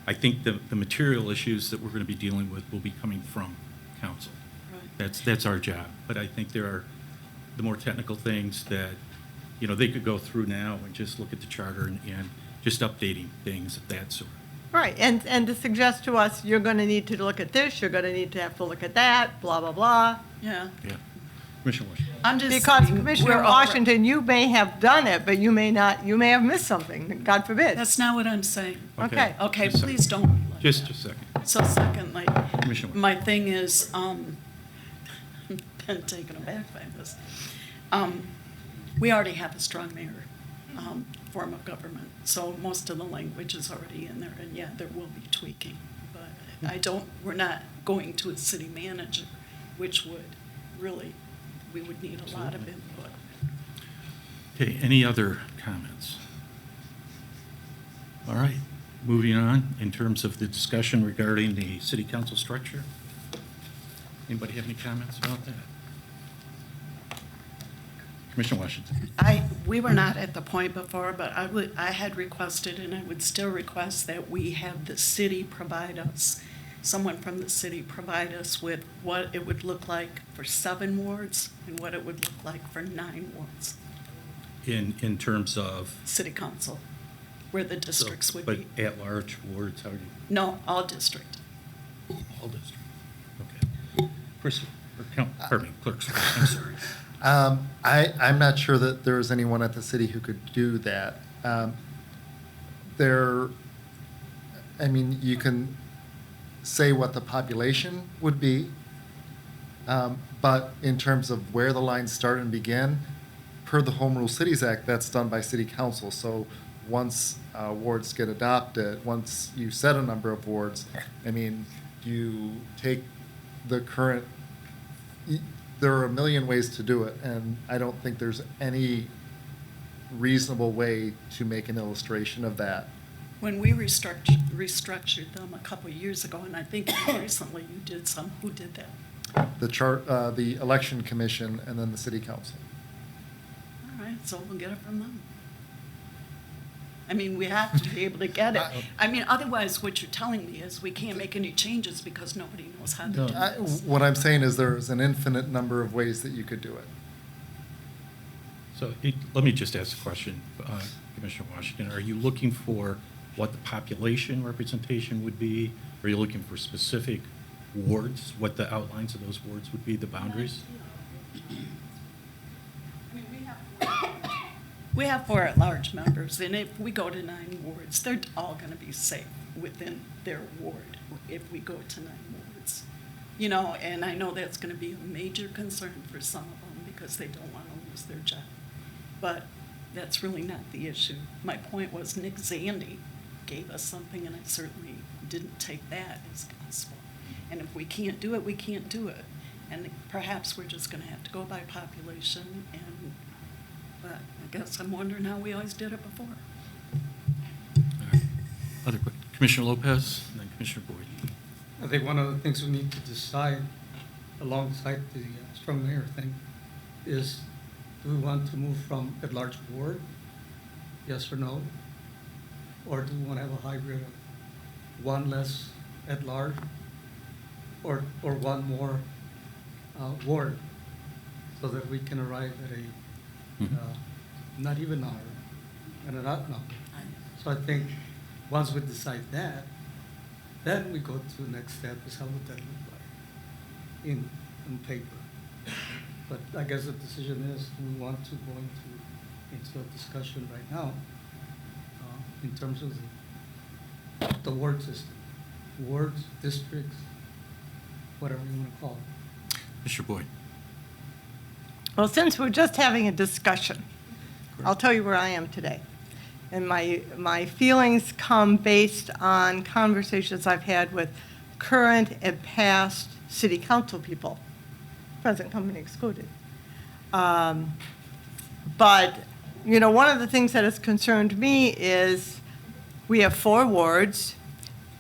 I think the material issues that we're going to be dealing with will be coming from council. Right. That's our job. But I think there are the more technical things that, you know, they could go through now and just look at the charter and just updating things of that sort. Right, and to suggest to us, you're going to need to look at this, you're going to need to have to look at that, blah, blah, blah. Yeah. Yeah. Commissioner Washington. I'm just Because saying, Commissioner we're all- Washington, you may have done it, but you may not, you may have missed something, God forbid. That's not what I'm saying. Okay. Okay, Just a please second. don't. be like Just that. a second. So secondly, Commissioner Washington. my thing is, been taken aback by this. We already have a strong mayor form of government, so most of the language is already in there, and yeah, there will be tweaking. But we're not going to a city manager, which would really, we would need a lot of input. Okay, any other comments? All right, moving on, in terms of the discussion regarding the city council structure. Anybody have any comments about that? Commissioner Washington. We were not at the point before, but I had requested, and I would still request that we have the city provide us, someone from the city provide us with what it would look like for 7 wards and what it would look like for 9 wards, In terms of? city council, where the districts would But be. at-large wards, how do you? No, all district. All districts. Okay. Pardon me, clerk's, I'm sorry. I'm not sure that there is anyone at the city who could do that. You can say what the population would be, but in terms of where the lines start and begin, per the Home Rule Cities Act, that's done by city council. So once wards get adopted, once you set a number of wards, you take the current, there are a million ways to do it, and I don't think there's any reasonable way to make an illustration of that. When we restructured them a couple of years ago, and I think recently you did some, who did that? The election commission and then the city council. All right, so we'll get it from them. We have to be able to get it. Otherwise, what you're telling me is we can't make any changes because nobody knows how to do this. What I'm saying is there's an infinite number of ways that you could do it. So let me just ask a question, Commissioner Washington. Are you looking for what the population representation would be? Are you looking for specific wards, what the outlines of those wards would be, the boundaries? We have 4 at-large members, and if we go to 9 wards, they're all going to be safe within their ward if we go to 9 wards. And I know that's going to be a major concern for some of them because they don't want to lose their job. But that's really not the issue. My point was Nick Zandy gave us something, and I certainly didn't take that as gospel. And if we can't do it, we can't do it. And perhaps we're just going to have to go by population, but I guess I'm wondering how we always did it before. All right. Other questions? Commissioner Lopez and then Commissioner Boyd. I think one of the things we need to decide alongside the strong mayor thing is, do we want to move from at-large ward, yes or no? Or do we want to have a hybrid of one less at-large or one more ward so that we can arrive at a not even hour and an odd number? So I think once we decide that, then we go to the next step is how would that look like in paper. But I guess the decision is, do we want to go into a discussion right now in terms of the ward system, wards, districts, whatever you want to call it. Mr. Boyd. Well, since we're just having a discussion, I'll tell you where I am today. And my feelings come based on conversations I've had with current and past city council people, present company excluded. But, you know, one of the things that has concerned me is we have 4 wards,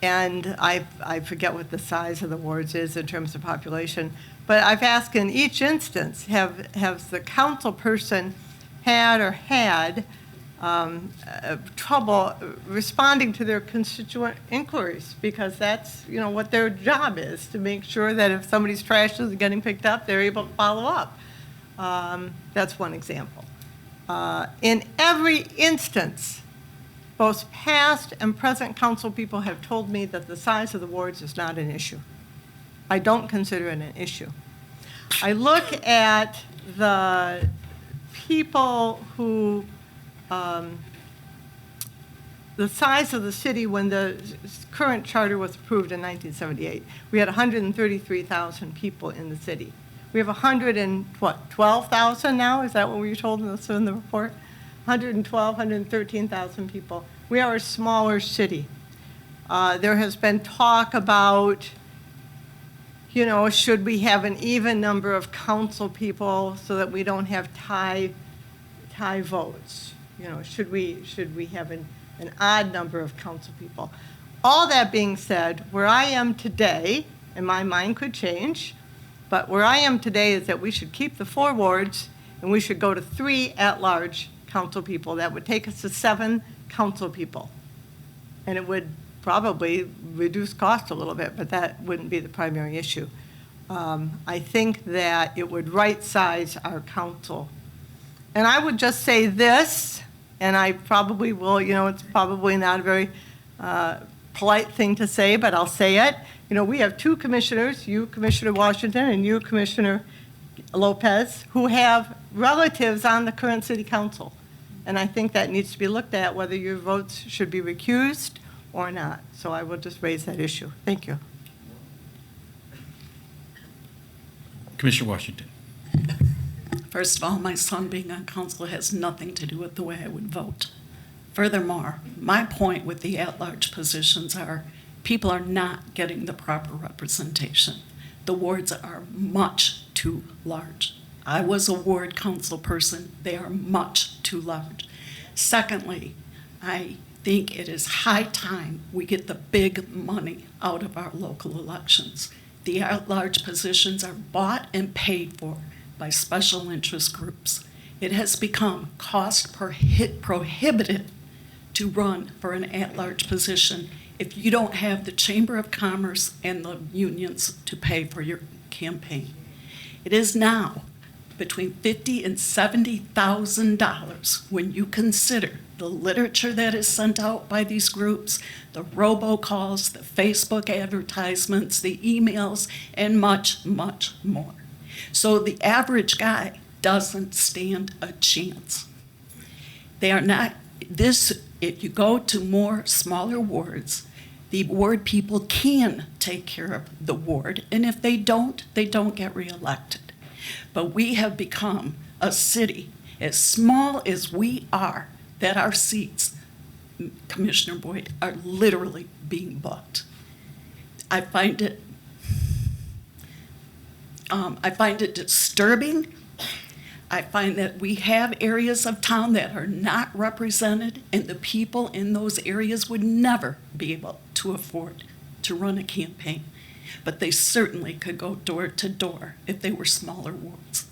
and I forget what the size of the wards is in terms of population, but I've asked in each instance, has the council person had trouble responding to their constituent inquiries, because that's, you know, what their job is, to make sure that if somebody's trash isn't getting picked up, they're able to follow up. That's one example. In every instance, both past and present council people have told me that the size of the wards is not an issue. I don't consider it an issue. I look at the people who, the size of the city when the current charter was approved in 1978. We had 133,000 people in the city. We have 12,000 now? Is that what we were told in the report? 113,000 people. We are a smaller city. There has been talk about, you know, should we have an even number of council people so that we don't have tie votes? You know, should we have an odd number of council people? All that being said, where I am today, and my mind could change, but where I am today is that we should keep the 4 wards and we should go to 3 at-large council people. That would take us to 7 council people. And it would probably reduce cost a little bit, but that wouldn't be the primary issue. I think that it would right-size our council. And I would just say this, and I probably will, you know, it's probably not a very polite thing to say, but I'll say it. You know, we have 2 commissioners, you, Commissioner Washington, and you, Commissioner Lopez, who have relatives on the current city council. And I think that needs to be looked at, whether your votes should be recused or not. So I will just raise that issue. Thank you. Commissioner Washington. First of all, my son being on council has nothing to do with the way I would vote. Furthermore, my point with the at-large positions are people are not getting the proper representation. The wards are much too large. I was a ward council person. They are much too large. Secondly, I think it is high time we get the big money out of our local elections. The at-large positions are bought and paid for by special interest groups. It has become cost prohibitive to run for an at-large position if you don't have the Chamber of Commerce and the unions to pay for your campaign. It is now between $50,000 and $70,000 when you consider the literature that is sent out by these groups, the robocalls, the Facebook advertisements, the emails, and much, much more. So the average guy doesn't stand a chance. They are not, if you go to more smaller wards, the ward people can take care of the ward, and if they don't get reelected. But we have become a city, as small as we are, that our seats, Commissioner Boyd, are literally being booked. I find it disturbing. I find that we have areas of town that are not represented, and the people in those areas would never be able to afford to run a campaign. But they certainly could go door to door if they were smaller wards.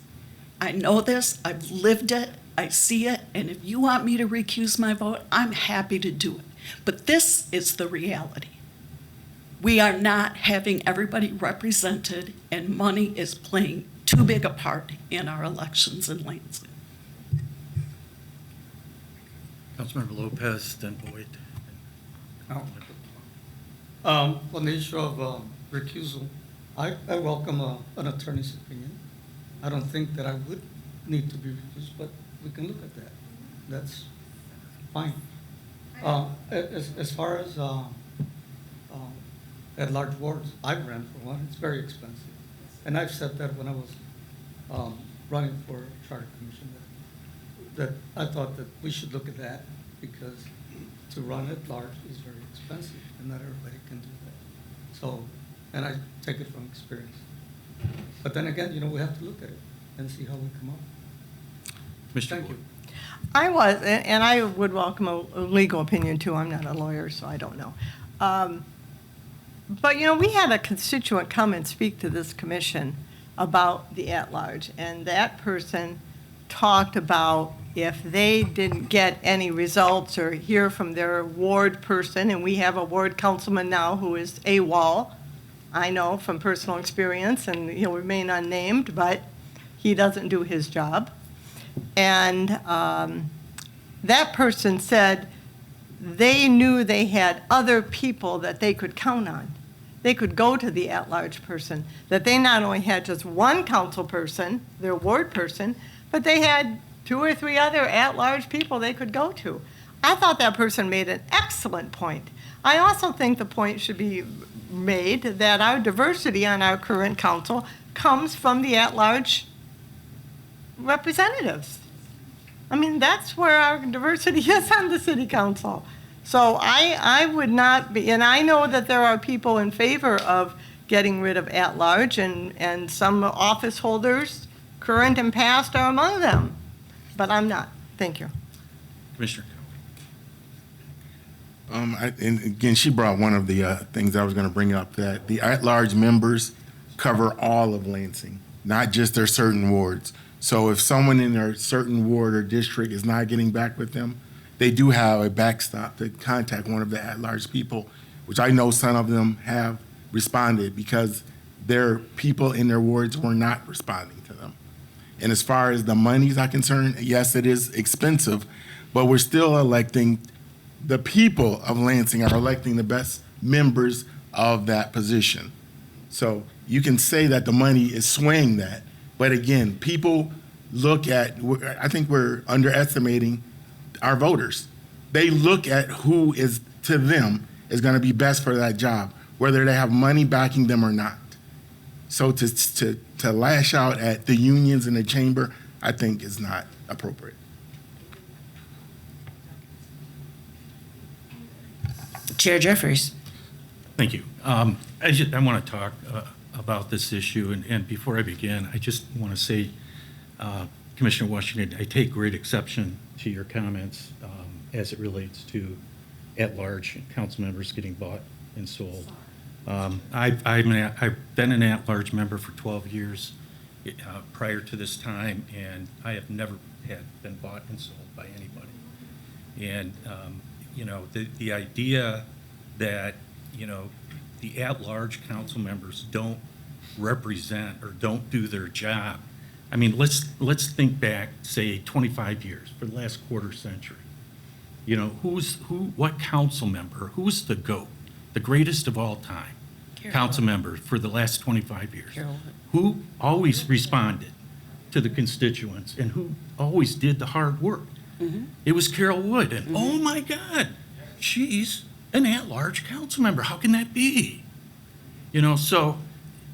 I know this, I've lived it, I see it, and if you want me to recuse my vote, I'm happy to do it. But this is the reality. We are not having everybody represented, and money is playing too big a part in our elections in Lansing. Councilmember Lopez, then Boyd. On the issue of recusal, I welcome an attorney's opinion. I don't think that I would need to be recused, but we can look at that. That's fine. As far as at-large wards. I ran for one, it's very expensive. And I've said that when I was running for charter commission, that I thought that we should look at that, because to run at large is very expensive, and not everybody can do that. So, and I take it from experience. But then again, we have to look at it and see how we come up. Mr. Thank Ward. you. I was, and I would welcome a legal opinion too. I'm not a lawyer, so I don't know. But, we had a constituent come and speak to this commission about the at-large, and that person talked about if they didn't get any results or hear from their ward person, and we have a ward councilman now who is AWOL, I know from personal experience, and he'll remain unnamed, but he doesn't do his job. And that person said they knew they had other people that they could count on. They could go to the at-large person, that they not only had just one council person, their ward person, but they had 2 or 3 other at-large people they could go to. I thought that person made an excellent point. I also think the point should be made that our diversity on our current council comes from the at-large representatives. I mean, that's where our diversity is on the city council. So I would not be, and I know that there are people in favor of getting rid of at-large, and some office holders, current and past, are among them. But I'm not. Thank you. Commissioner And again, she brought one of the things I was going to bring up, that the at-large members cover all of Lansing, not just their certain wards. So if someone in their certain ward or district is not getting back with them, they do have a backstop to contact one of the at-large people, which I know some of them have responded because their people in their wards were not responding to them. And as far as the monies are concerned, yes, it is expensive, but we're still electing, the people of Lansing are electing the best members of that position. So you can say that the money is swaying that, but again, people look at, I think we're underestimating our voters. They look at who is, to them, is going to be best for that job, whether they have money backing them or not. So to lash out at the unions and the chamber, I think is not appropriate. Chair Jeffries. Thank you. I want to talk about this issue, and before I begin, I just want to say, Commissioner Washington, I take great exception to your comments as it relates to at-large council members getting bought and sold. I've been an at-large member for 12 years prior to this time, and I have never been bought and sold by anybody. And the idea that the at-large council members don't represent or don't do their job. I mean, let's think back, say, 25 years, for the last quarter century. What council member, who's the GOAT, the greatest of all time, council member for the last 25 years? Who always responded to the constituents and who always did the hard work? Mm-hmm. It was Carol Wood, and oh my God, she's an at-large council member. How can that be? So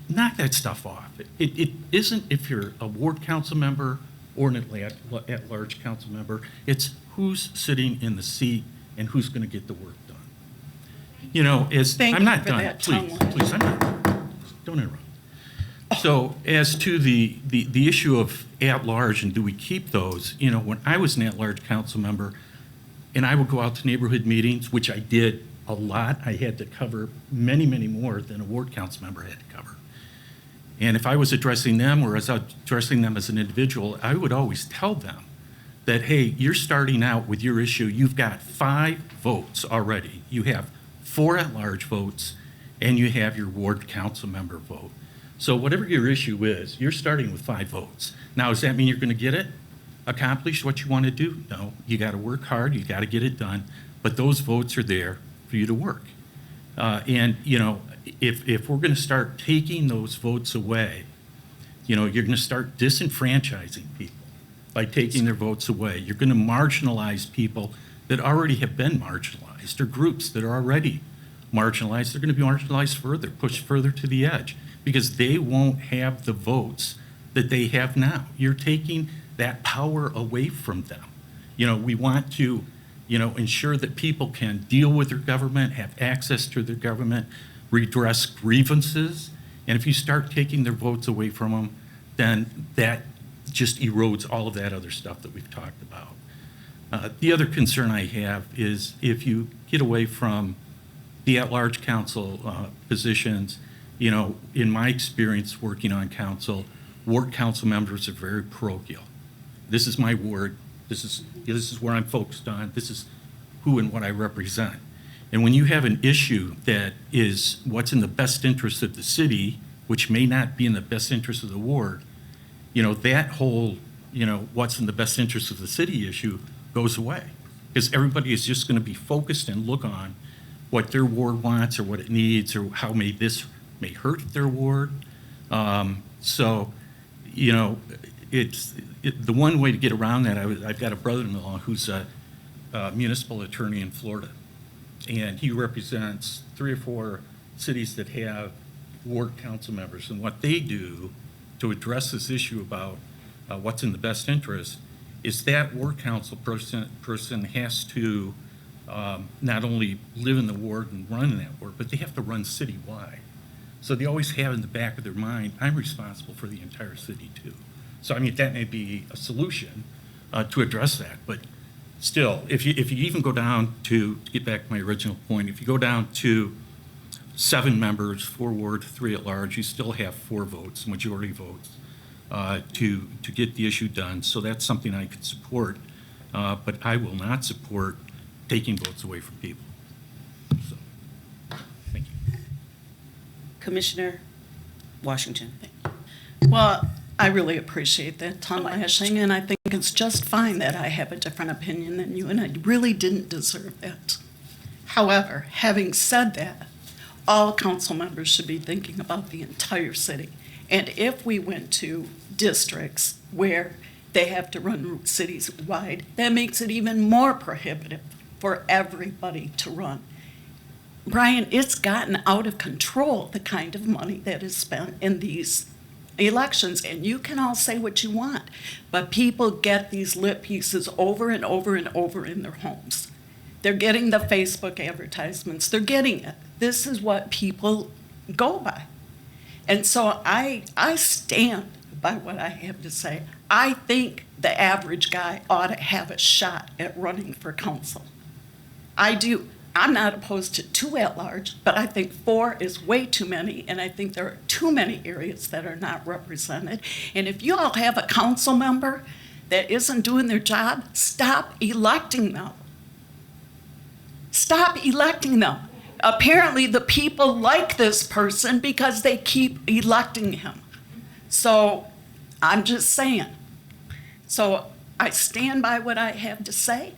knock that stuff off. It isn't if you're a ward council member or an at-large council member. It's who's sitting in the seat and who's going to get the work done. Thank I'm you not for done. that, Please, I'm not done. Don't interrupt. So as to the issue of at-large and do we keep those, when I was an at-large council member and I would go out to neighborhood meetings, which I did a lot, I had to cover many, many more than a ward council member had to cover. And if I was addressing them or as I was addressing them as an individual, I would always tell them that, hey, you're starting out with your issue. You've got 5 votes already. You have 4 at-large votes, and you have your ward council member vote. So whatever your issue is, you're starting with 5 votes. Now, does that mean you're going to get it accomplished, what you want to do? No. You got to work hard. You got to get it done. But those votes are there for you to work. If we're going to start taking those votes away, you're going to start disenfranchising people by taking their votes away. You're going to marginalize people that already have been marginalized or groups that are already marginalized, they're going to be marginalized further, pushed further to the edge, because they won't have the votes that they have now. You're taking that power away from them. We want to, ensure that people can deal with their government, have access to their government, redress grievances. And if you start taking their votes away from them, then that just erodes all of that other stuff that we've talked about. The other concern I have is if you get away from the at-large council positions, in my experience working on council, ward council members are very parochial. This is my ward. This is where I'm focused on. This is who and what I represent. And when you have an issue that is what's in the best interest of the city, which may not be in the best interest of the ward, that whole, what's in the best interest of the city issue goes away. Because everybody is just going to be focused and look on what their ward wants or what it needs or how this may hurt their ward. The one way to get around that, I've got a brother-in-law who's a municipal attorney in Florida, and he represents 3 or 4 cities that have ward council members. And what they do to address this issue about what's in the best interest is that ward council person has to not only live in the ward and run in that ward, but they have to run citywide. So they always have in the back of their mind, I'm responsible for the entire city too. So that may be a solution to address that. But still, if you even go down to get back to my original point, if you go down to 7 members, 4 ward, 3 at large, you still have 4 votes, majority votes, to get the issue done. So that's something I could support, but I will not support taking votes away from people. So, thank you. Commissioner Washington. Well, I really appreciate that tongue lashing, and I think it's just fine that I have a different opinion than you, and I really didn't deserve that. However, having said that, all council members should be thinking about the entire city. And if we went to districts where they have to run cities wide, that makes it even more prohibitive for everybody to run. Brian, it's gotten out of control, the kind of money that is spent in these elections, and you can all say what you want, but people get these lit pieces over and over and over in their homes. They're getting the Facebook advertisements. They're getting it. This is what people go by. And so I stand by what I have to say. I think the average guy ought to have a shot at running for council. I do. I'm not opposed to 2 at large, but I think 4 is way too many, and I think there are too many areas that are not represented. And if you all have a council member that isn't doing their job, stop electing them. Stop electing them. Apparently the people like this person because they keep electing him. So I'm just saying. So I stand by what I have to say,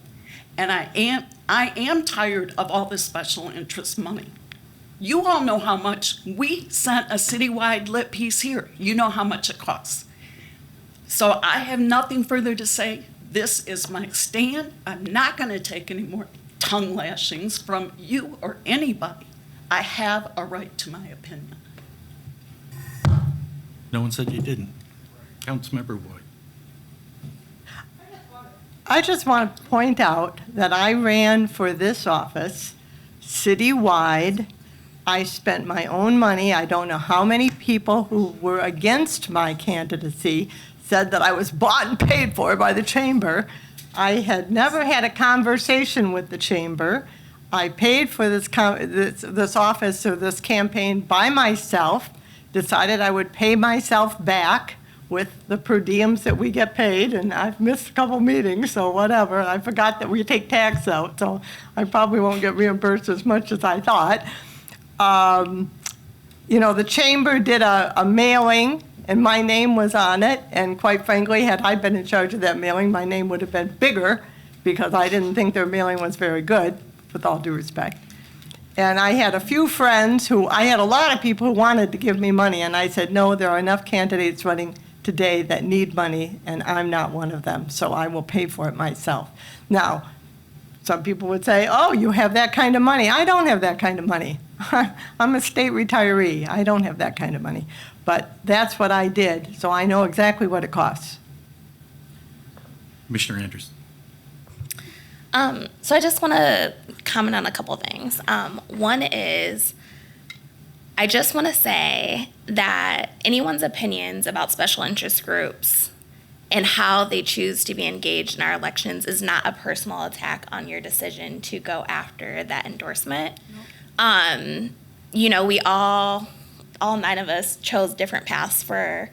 and I am tired of all this special interest money. You all know how much we sent a citywide lit piece here. You know how much it costs. So I have nothing further to say. This is my stand. I'm not going to take any more tongue lashings from you or anybody. I have a right to my opinion. No one said you didn't. Councilmember Wood. I just want to point out that I ran for this office citywide. I spent my own money. I don't know how many people who were against my candidacy said that I was bought and paid for by the chamber. I had never had a conversation with the chamber. I paid for this office or this campaign by myself, decided I would pay myself back with the per diems that we get paid, and I've missed a couple meetings, so whatever. I forgot that we take tax out, so I probably won't get reimbursed as much as I thought. The chamber did a mailing, and my name was on it, and quite frankly, had I been in charge of that mailing, my name would have been bigger, because I didn't think their mailing was very good, with all due respect. And I had a few friends I had a lot of people who wanted to give me money, and I said, no, there are enough candidates running today that need money, and I'm not one of them, so I will pay for it myself. Now, Some people would say, oh, you have that kind of money. I don't have that kind of money. I'm a state retiree. I don't have that kind of money. But that's what I did, so I know exactly what it costs. Commissioner Anderson. So I just want to comment on a couple things. One is, I just want to say that anyone's opinions about special interest groups and how they choose to be engaged in our elections is not a personal attack on your decision to go after that endorsement. You know, we all 9 of us chose different paths for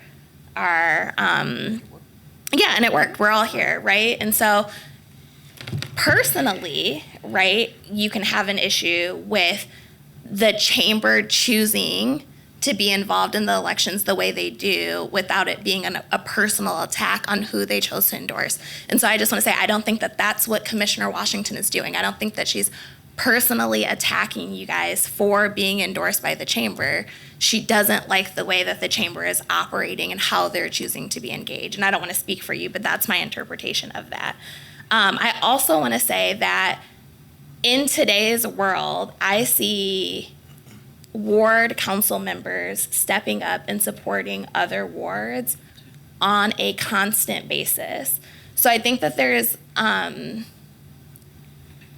our, yeah, and it worked. We're all here, right? And so personally, right, you can have an issue with the chamber choosing to be involved in the elections the way they do without it being a personal attack on who they chose to endorse. And so I just want to say, I don't think that that's what Commissioner Washington is doing. I don't think that she's personally attacking you guys for being endorsed by the chamber. She doesn't like the way that the chamber is operating and how they're choosing to be engaged. And I don't want to speak for you, but that's my interpretation of that. I also want to say that in today's world, I see ward council members stepping up and supporting other wards on a constant basis. So I think that there's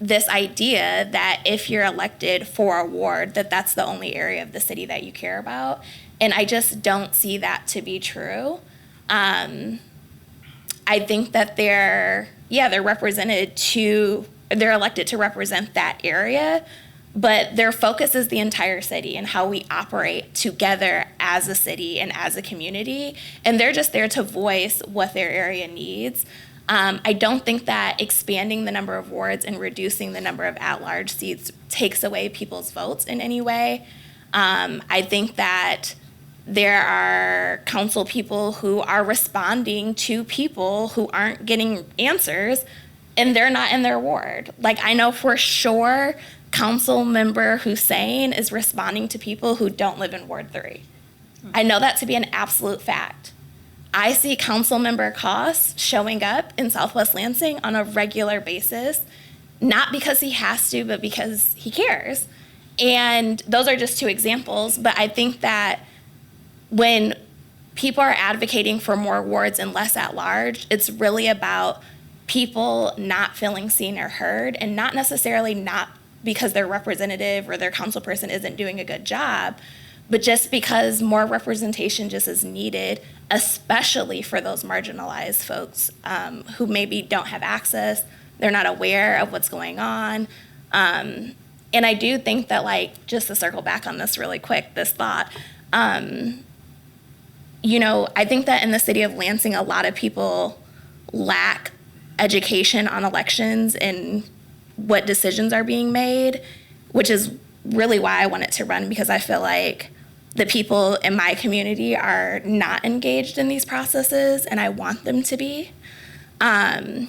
this idea that if you're elected for a ward, that that's the only area of the city that you care about. And I just don't see that to be true. I think that they're elected to represent that area, but their focus is the entire city and how we operate together as a city and as a community. And they're just there to voice what their area needs. I don't think that expanding the number of wards and reducing the number of at-large seats takes away people's votes in any way. I think that there are council people who are responding to people who aren't getting answers, and they're not in their ward. Like, I know for sure Council Member Hussein is responding to people who don't live in Ward 3. I know that to be an absolute fact. I see Council Member Koss showing up in Southwest Lansing on a regular basis, not because he has to, but because he cares. And those are just 2 examples, but I think that when people are advocating for more wards and less at large, it's really about people not feeling seen or heard, and not necessarily not because their representative or their council person isn't doing a good job, but just because more representation just is needed, especially for those marginalized folks who maybe don't have access, they're not aware of what's going on. And I do think that, like, just to circle back on this really quick, this thought, you know, I think that in the city of Lansing, a lot of people lack education on elections and what decisions are being made, which is really why I wanted to run, because I feel like the people in my community are not engaged in these processes, and I want them to be. And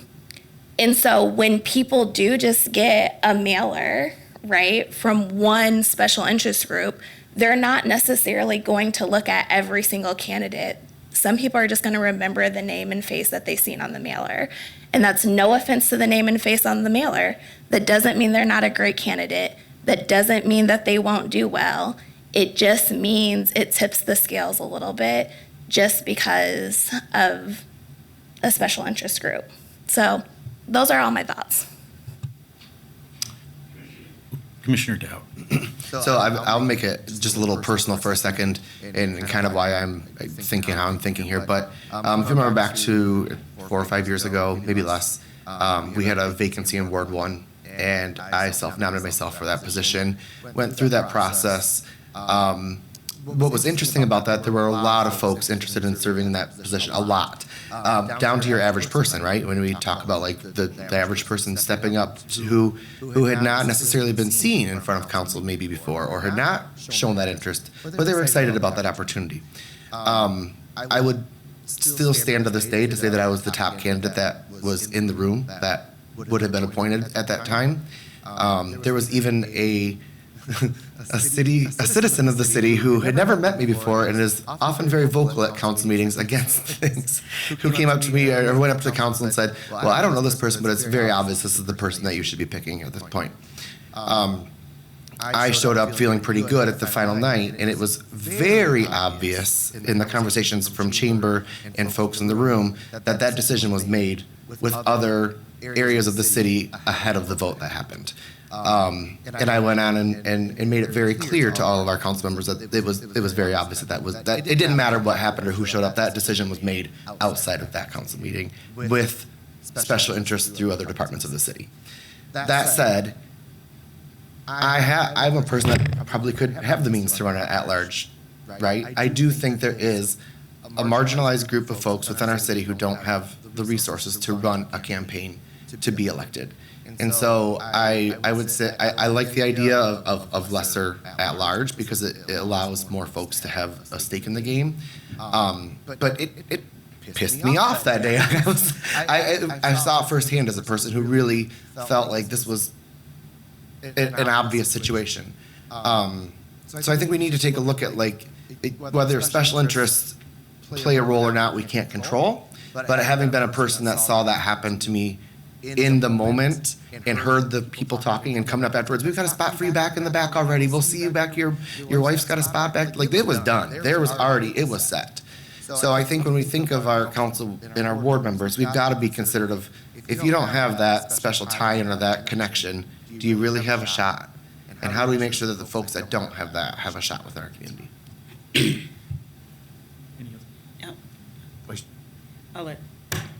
so when people do just get a mailer, right, from one special interest group, they're not necessarily going to look at every single candidate. Some people are just going to remember the name and face that they've seen on the mailer. And that's no offense to the name and face on the mailer. That doesn't mean they're not a great candidate. That doesn't mean that they won't do well. It just means it tips the scales a little bit just because of a special interest group. So those are all my thoughts. Commissioner Dow. So I'll make it just a little personal for a second, and kind of why I'm thinking how I'm thinking here. But if you remember back to 4 or 5 years ago, maybe less, we had a vacancy in Ward 1, and I self-nominated myself for that position. Went through that process. What was interesting about that, there were a lot of folks interested in serving in that position, a lot, down to your average person, right? When we talk about like the average person stepping up who had not necessarily been seen in front of council maybe before, or had not shown that interest, but they were excited about that opportunity. I would still stand to this day to say that I was the top candidate that was in the room that would have been appointed at that time. There was even a a citizen of the city who had never met me before and is often very vocal at council meetings against things, who came up to me or went up to the council and said, well, I don't know this person, but it's very obvious this is the person that you should be picking at this point. I showed up feeling pretty good at the final night, and it was very obvious in the conversations from chamber and folks in the room that that decision was made with other areas of the city ahead of the vote that happened. And I went on and made it very clear to all of our council members that it was very obvious that it didn't matter what happened or who showed up. That decision was made outside of that council meeting with special interests through other departments of the city. That said, I'm a person that probably could have the means to run an at-large, right? I do think there is a marginalized group of folks within our city who don't have the resources to run a campaign to be elected. And so I would say I like the idea of lesser at-large because it allows more folks to have a stake in the game. But it pissed me off that day. I saw it firsthand as a person who really felt like this was an obvious situation. So I think we need to take a look at whether special interests play a role or not, we can't control. But having been a person that saw that happen to me in the moment and heard the people talking and coming up afterwards, we've got a spot for you back in the back already. We'll see you back here. Your wife's got a spot back. It was done. It was set. So I think when we think of our council and our ward members, we've got to be considerate of, if you don't have that special tie-in or that connection, do you really have a shot? And how do we make sure that the folks that don't have that have a shot with our community? Yep. I'll let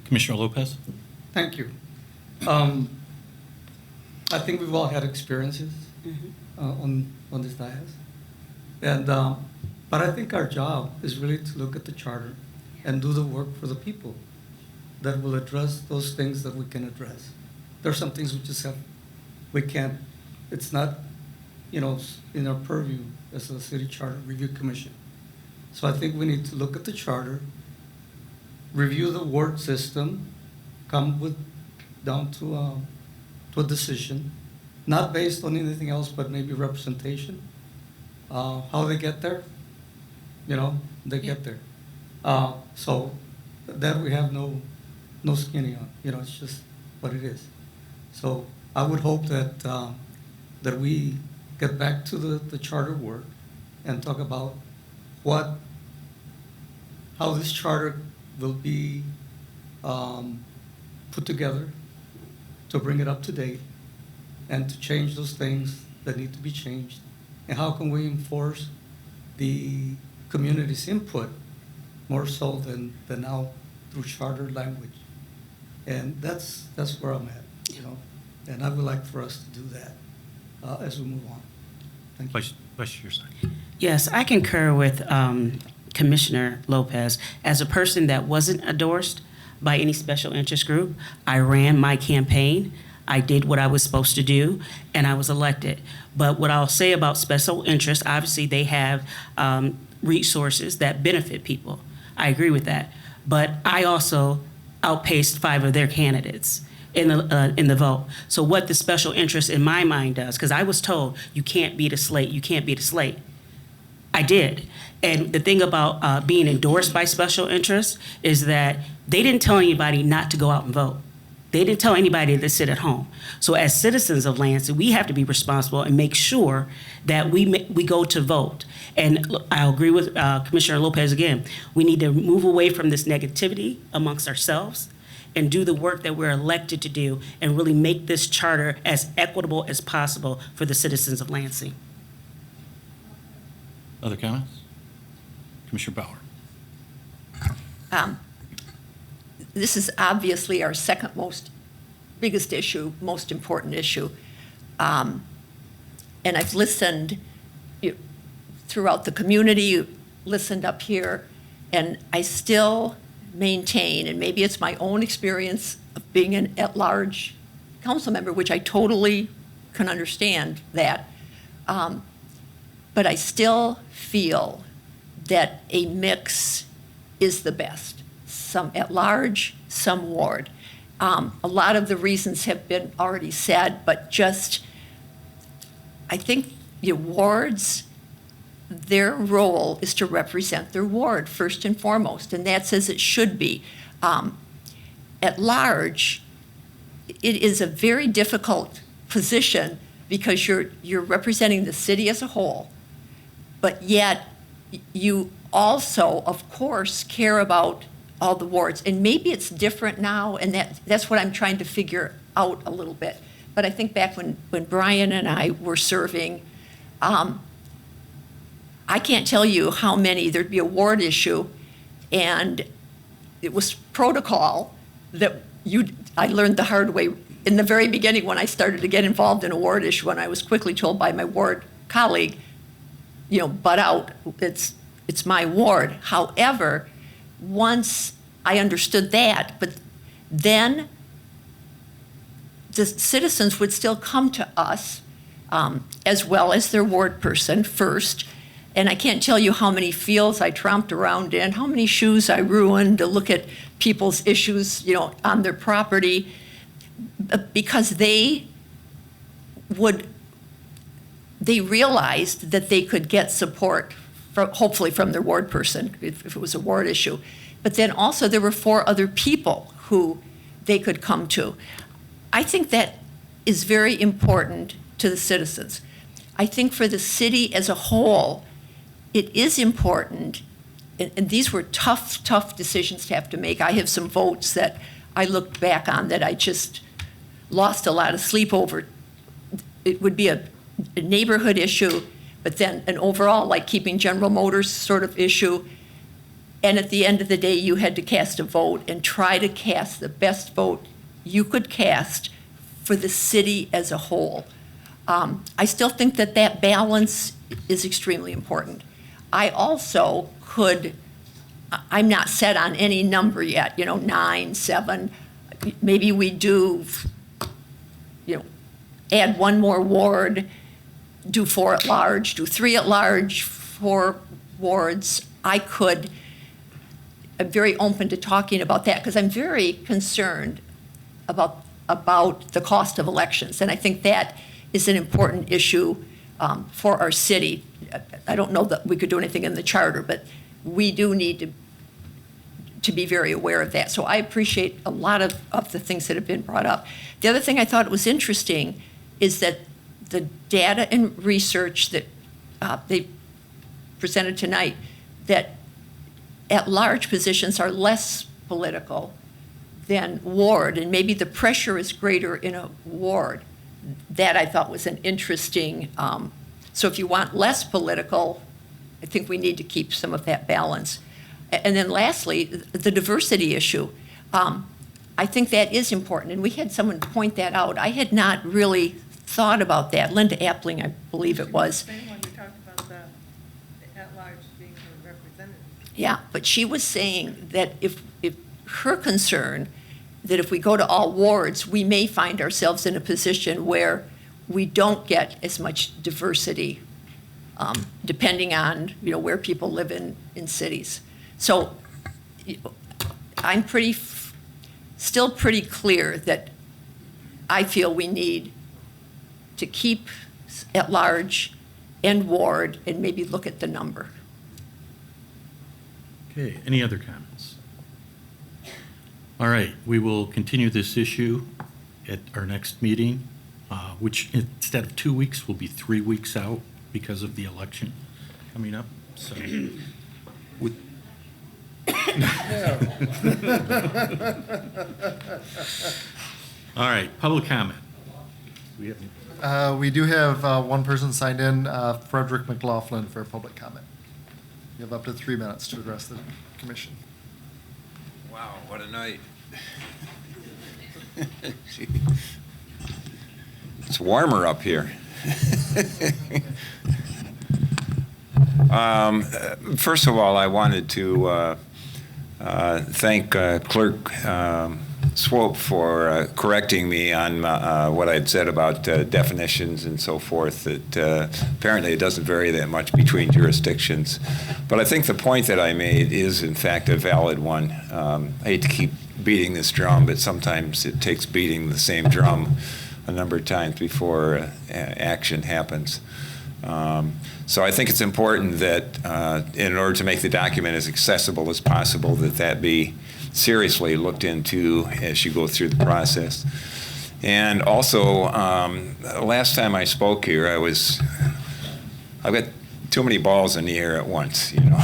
Commissioner Lopez? Thank you. I think we've all had experiences on this dais. And, but I think our job is really to look at the charter and do the work for the people that will address those things that we can address. There are some things we can't, it's not, in our purview as a city charter review commission. So I think we need to look at the charter, review the ward system, come down to a decision, not based on anything else but maybe representation. How they get there, they get there. So that we have no skinny on, it's just what it is. So I would hope that we get back to the charter work and talk about how this charter will be put together to bring it up to date and to change those things that need to be changed. And how can we enforce the community's input more so than now through charter language? And that's where I'm at, And I would like for us to do that as we move on. Thank you. Vice Chair Stein. Yes, I concur with Commissioner Lopez. As a person that wasn't endorsed by any special interest group, I ran my campaign. I did what I was supposed to do, and I was elected. But what I'll say about special interest, obviously they have resources that benefit people. I agree with that. But I also outpaced 5 of their candidates in the vote. So what the special interest in my mind does, because I was told you can't beat a slate. I did. And the thing about being endorsed by special interests is that they didn't tell anybody not to go out and vote. They didn't tell anybody to sit at home. So as citizens of Lansing, we have to be responsible and make sure that we go to vote. And look, I agree with Commissioner Lopez again. We need to move away from this negativity amongst ourselves and do the work that we're elected to do and really make this charter as equitable as possible for the citizens of Lansing. Other comments? Commissioner Bauer. This is obviously our second biggest issue, most important issue. And I've listened throughout the community, listened up here, and I still maintain, and maybe it's my own experience of being an at-large council member, which I totally can understand that, but I still feel that a mix is the best. Some at-large, some ward. A lot of the reasons have been already said, but just, I think wards, their role is to represent their ward first and foremost, and that's as it should be. At large, it is a very difficult position because you're representing the city as a whole, but yet you also, of course, care about all the wards. And maybe it's different now, and that's what I'm trying to figure out a little bit. But I think back when Brian and I were serving, I can't tell you how many, there'd be a ward issue, and it was protocol that I learned the hard way in the very beginning when I started to get involved in a ward issue, and I was quickly told by my ward colleague, butt out, it's my ward. However, once I understood that, but then the citizens would still come to us as well as their ward person first. And I can't tell you how many fields I tromped around in, how many shoes I ruined to look at people's issues, on their property, because they realized that they could get support hopefully from their ward person if it was a ward issue. But then also there were 4 other people who they could come to. I think that is very important to the citizens. I think for the city as a whole, it is important, and these were tough decisions to have to make. I have some votes that I looked back on that I just lost a lot of sleep over. It would be a neighborhood issue, but then an overall, like keeping General Motors sort of issue. And at the end of the day, you had to cast a vote and try to cast the best vote you could cast for the city as a whole. I still think that balance is extremely important. I also I'm not set on any number yet, 9, 7. Maybe we do, add 1 more ward, do 4 at large, do 3 at large, 4 wards. I'm very open to talking about that because I'm very concerned about the cost of elections. And I think that is an important issue for our city. I don't know that we could do anything in the charter, but we do need to be very aware of that. So I appreciate a lot of the things that have been brought up. The other thing I thought was interesting is that the data and research that they presented tonight, that at-large positions are less political than ward, and maybe the pressure is greater in a ward. That I thought was an interesting, so if you want less political, I think we need to keep some of that balance. And then lastly, the diversity issue. I think that is important, and we had someone point that out. I had not really thought about that. Linda Appling, I believe it was. Same one you talked about the at-large being represented. Yeah, but she was saying that if her concern that if we go to all wards, we may find ourselves in a position where we don't get as much diversity, depending on where people live in cities. So I'm still pretty clear that I feel we need to keep at large and ward and maybe look at the number. Okay, any other comments? All right, we will continue this issue at our next meeting, which instead of 2 weeks will be 3 weeks out because of the election coming up. So, all right, public comment. We do have 1 person signed in, Frederick McLaughlin, for public comment. You have up to 3 minutes to address the commission. Wow, what a night. It's warmer up here. First of all, I wanted to thank Clerk Swope for correcting me on what I'd said about definitions and so forth, that apparently it doesn't vary that much between jurisdictions. But I think the point that I made is, in fact, a valid one. I hate to keep beating this drum, but sometimes it takes beating the same drum a number of times before action happens. So I think it's important that in order to make the document as accessible as possible, that be seriously looked into as you go through the process. And also, last time I spoke here, I've got too many balls in the air at once, you know.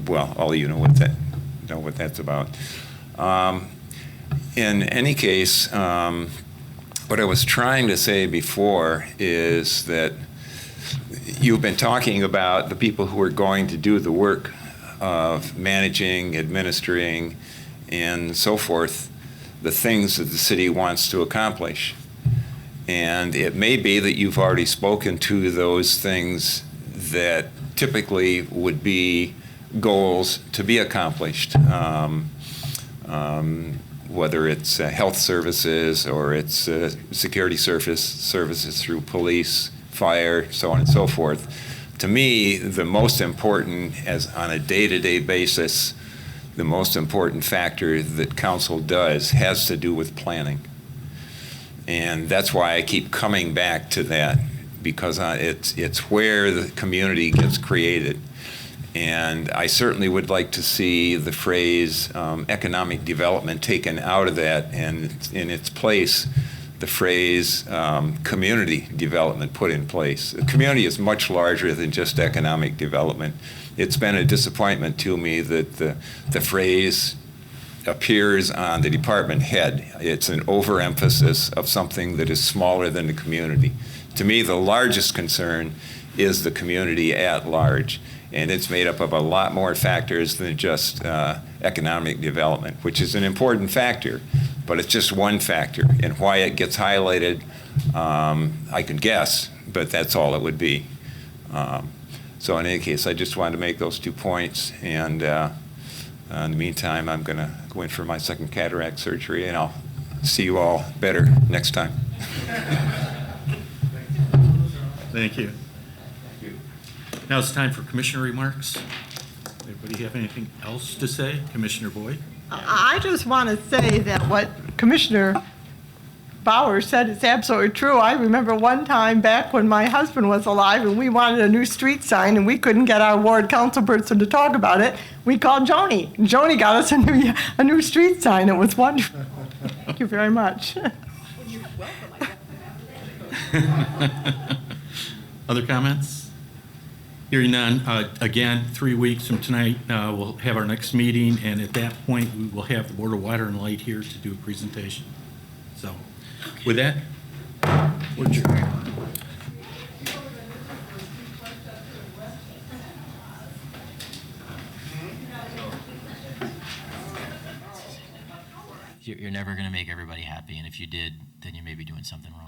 Well, all of you know what that's about. In any case, what I was trying to say before is that you've been talking about the people who are going to do the work of managing, administering, and so forth, the things that the city wants to accomplish. And it may be that you've already spoken to those things that typically would be goals to be accomplished, whether it's health services or it's security services through police, fire, so on and so forth. To me, the most important, as on a day-to-day basis, the most important factor that council does has to do with planning. And that's why I keep coming back to that, because it's where the community gets created. And I certainly would like to see the phrase economic development taken out of that, and in its place, the phrase community development put in place. The community is much larger than just economic development. It's been a disappointment to me that the phrase appears on the department head. It's an overemphasis of something that is smaller than the community. To me, the largest concern is the community at large, and it's made up of a lot more factors than just economic development, which is an important factor, but it's just one factor. And why it gets highlighted, I can guess, but that's all it would be. So in any case, I just wanted to make those 2 points, and in the meantime, I'm going to go in for my second cataract surgery, and I'll see you all better next time. Thank you. Now it's time for commissioner remarks. Anybody have anything else to say? Commissioner Boyd? I just want to say that what Commissioner Bauer said is absolutely true. I remember one time back when my husband was alive and we wanted a new street sign and we couldn't get our ward council person to talk about it. We called Joni. Joni got us a new street sign. It was wonderful. Thank you very much. Other comments? Hearing none, again, 3 weeks from tonight, we'll have our next meeting, and at that point, we will have the Board of Water and Light here to do a presentation. So, with that, we're adjourned. You're never going to make everybody happy, and if you did, then you may be doing something wrong.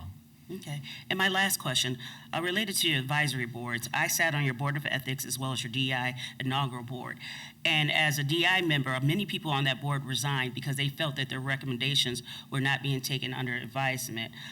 Okay. And my last question, related to your advisory boards, I sat on your Board of Ethics as well as your DI inaugural board. And as a DI member, many people on that board resigned because they felt that their recommendations were not being taken under advisement.